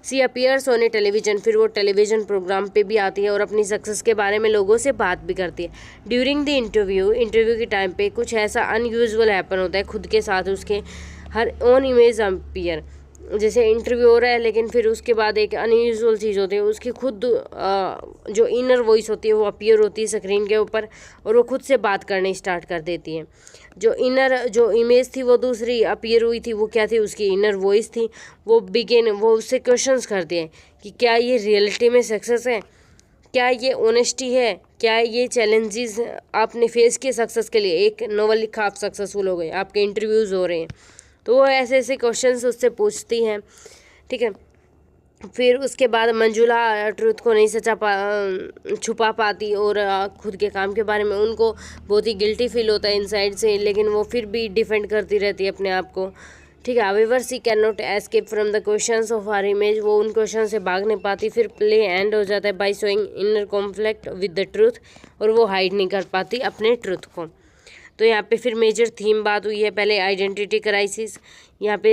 [SPEAKER 1] सी अपीयर्स ऑन ए टेलीविजन, फिर वो टेलीविजन प्रोग्राम पे भी आती है और अपनी सक्सेस के बारे में लोगों से बात भी करती है। ड्यूरिंग द इंटरव्यू के टाइम पे कुछ ऐसा अनयूजुअल हैपन होता है खुद के साथ, उसके हर ऑन इमेज अपीयर, जैसे इंटरव्यू हो रहा है लेकिन फिर उसके बाद एक अनयूजुअल चीज़ होती है, उसकी खुद जो इनर वॉइस होती है वो अपीयर होती है स्क्रीन के ऊपर, और वो खुद से बात करनी स्टार्ट कर देती है। जो इमेज थी वो दूसरी अपीयर हुई थी, वो क्या थी, उसकी इनर वॉइस थी। वो उससे क्वेश्चंस करती है कि क्या ये रियलिटी में सक्सेस है, क्या ये ऑनेस्टी है, क्या ये चैलेंजेस आपने फेस किए सक्सेस के लिए। एक नोवेल लिखा, आप सक्सेसफुल हो गए, आपके इंटरव्यूज़ हो रहे हैं, तो वो ऐसे ऐसे क्वेश्चंस उससे पूछती हैं, ठीक है। फिर उसके बाद मंजुला ट्रुथ को नहीं छुपा पाती, और खुद के काम के बारे में उनको बहुत ही गिल्टी फील होता है इनसाइड से, लेकिन वो फिर भी डिफेंड करती रहती है अपने आप को, ठीक है। However she cannot escape from the questions of her image, वो उन क्वेश्चन से भाग नहीं पाती। फिर प्ले एंड हो जाता है by showing inner conflict with the truth, और वो हाइड नहीं कर पाती अपने ट्रूथ को। तो यहाँ पे फिर मेजर थीम बात हुई है, पहले आइडेंटिटी क्राइसिस। यहाँ पे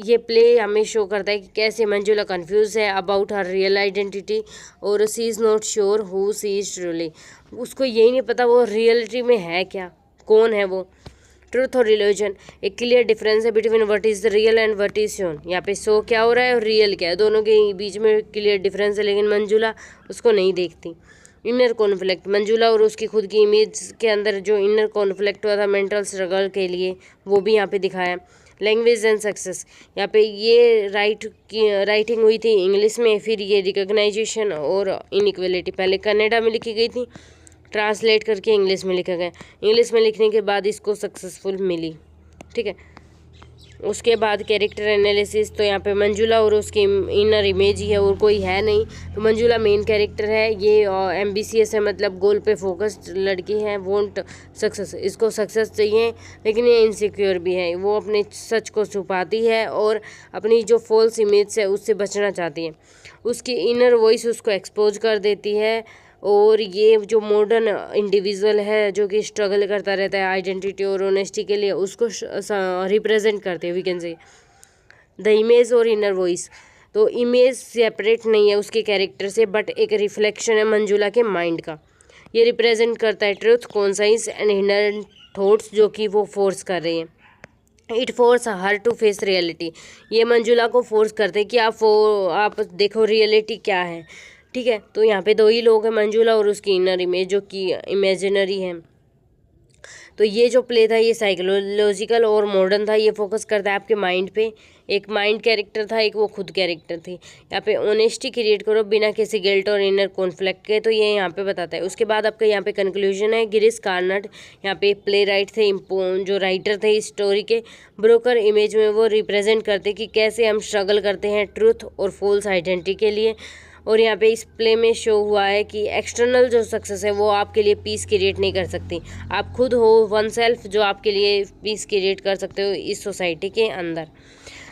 [SPEAKER 1] ये प्ले हमें शो करता है कि कैसे मंजुला कंफ्यूज है अबाउट हर रियल आइडेंटिटी, और she is not sure who she is truly, उसको यही नहीं पता वो रियलिटी में है क्या, कौन है वो। ट्रूथ और रिलीजन, एक क्लियर डिफरेंस है between what is real and what is shown. यहाँ पे शो क्या हो रहा है और रियल क्या है, दोनों के बीच में क्लियर डिफरेंस है, लेकिन मंजुला उसको नहीं देखती। इनर कॉन्फ्लिक्ट, मंजुला और उसकी खुद की इमेज के अंदर जो इनर कॉन्फ्लिक्ट हुआ था मेंटल स्ट्रगल के लिए, वो भी यहाँ पे दिखाया। लैंग्वेज एंड सक्सेस, यहाँ पे ये राइटिंग हुई थी इंग्लिश में, फिर ये रिकग्नाइजेशन और इनइक्वलिटी पहले कन्नड़ा में लिखी गई थी, ट्रांसलेट करके इंग्लिश में लिखा गया। इंग्लिश में लिखने के बाद इसको सक्सेसफुल मिली, ठीक है। उसके बाद कैरेक्टर एनालिसिस, तो यहाँ पे मंजुला और उसकी इनर इमेज ही है और कोई है नहीं। तो मंजुला मेन कैरेक्टर है, ये एम्बिशियस है, मतलब गोल पे फोकस्ड लड़की है, वॉन्ट सक्सेस, इसको सक्सेस चाहिए, लेकिन ये इनसिक्योर भी है, वो अपने सच को छुपाती है और अपनी जो फॉल्स इमेज है उससे बचना चाहती है। उसकी इनर वॉइस उसको एक्सपोज कर देती है, और ये जो मॉडर्न इंडिविजुअल है जो कि स्ट्रगल करता रहता है आइडेंटिटी और ऑनेस्टी के लिए, उसको रिप्रेजेंट करते हैं we can say the image और इनर वॉइस। तो इमेज सेपरेट नहीं है उसके कैरेक्टर से, बट एक रिफ्लेक्शन है मंजुला के माइंड का। ये रिप्रेजेंट करता है truth, conscience and inner thoughts जो कि वो फोर्स कर रही हैं। It force her to face reality, ये मंजुला को फोर्स करते हैं कि आप देखो रियलिटी क्या है। ठीक है, तो यहाँ पे दो ही लोग हैं, मंजुला और उसकी इनर इमेज जो कि इमेजिनरी है। तो ये जो प्ले था ये साइकोलॉजिकल और मॉडर्न था, ये फोकस करता है आपके माइंड पे। एक माइंड कैरेक्टर था, एक वो खुद कैरेक्टर थी। यहाँ पे ऑनेस्टी क्रिएट करो बिना किसी गिल्ट और इनर कॉन्फ्लिक्ट के, तो ये यहाँ पे बताता है। उसके बाद आपका यहाँ पे कंक्लूजन है। गिरीश कार्नाड यहाँ पे प्ले राइट थे, जो राइटर थे इस स्टोरी के। ब्रोकर इमेज में वो रिप्रेजेंट करते कि कैसे हम स्ट्रगल करते हैं ट्रूथ और फॉल्स आइडेंटिटी के लिए। और यहाँ पे इस प्ले में शो हुआ है कि एक्सटर्नल जो सक्सेस है वो आपके लिए पीस क्रिएट नहीं कर सकती, आप खुद हो वन सेल्फ जो आपके लिए पीस क्रिएट कर सकते हो इस सोसाइटी के अंदर।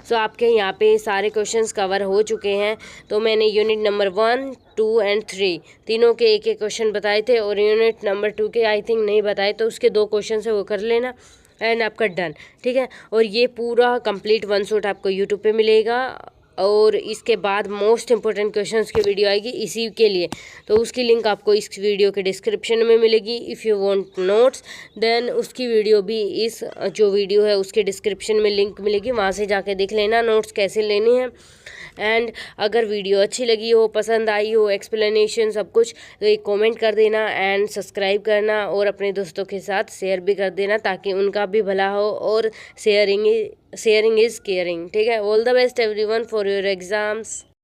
[SPEAKER 1] सो आपके यहाँ पे सारे क्वेश्चंस कवर हो चुके हैं। तो मैंने यूनिट नंबर 1, 2 एंड 3 तीनों के एक एक क्वेश्चन बताए थे, और यूनिट नंबर 2 के आई थिंक नहीं बताए, तो उसके 2 क्वेश्चन है वो कर लेना एंड आपका डन। ठीक है, और ये पूरा कंप्लीट वन शॉट आपको यूट्यूब पे मिलेगा। और इसके बाद मोस्ट इंपॉर्टेंट क्वेश्चंस की वीडियो आएगी इसी के लिए, तो उसकी लिंक आपको इस वीडियो के डिस्क्रिप्शन में मिलेगी। If you want notes then उसकी वीडियो भी इस जो वीडियो है उसके डिस्क्रिप्शन में लिंक मिलेगी, वहाँ से जाके देख लेना नोट्स कैसे लेने हैं। एंड अगर वीडियो अच्छी लगी हो, पसंद आई हो, एक्सप्लेनेशन सब कुछ, तो एक कमेंट कर देना एंड सब्सक्राइब करना, और अपने दोस्तों के साथ शेयर भी कर देना ताकि उनका भी भला हो। और शेयरिंग इज़ केयरिंग। ठीक है, all the best everyone for your exams.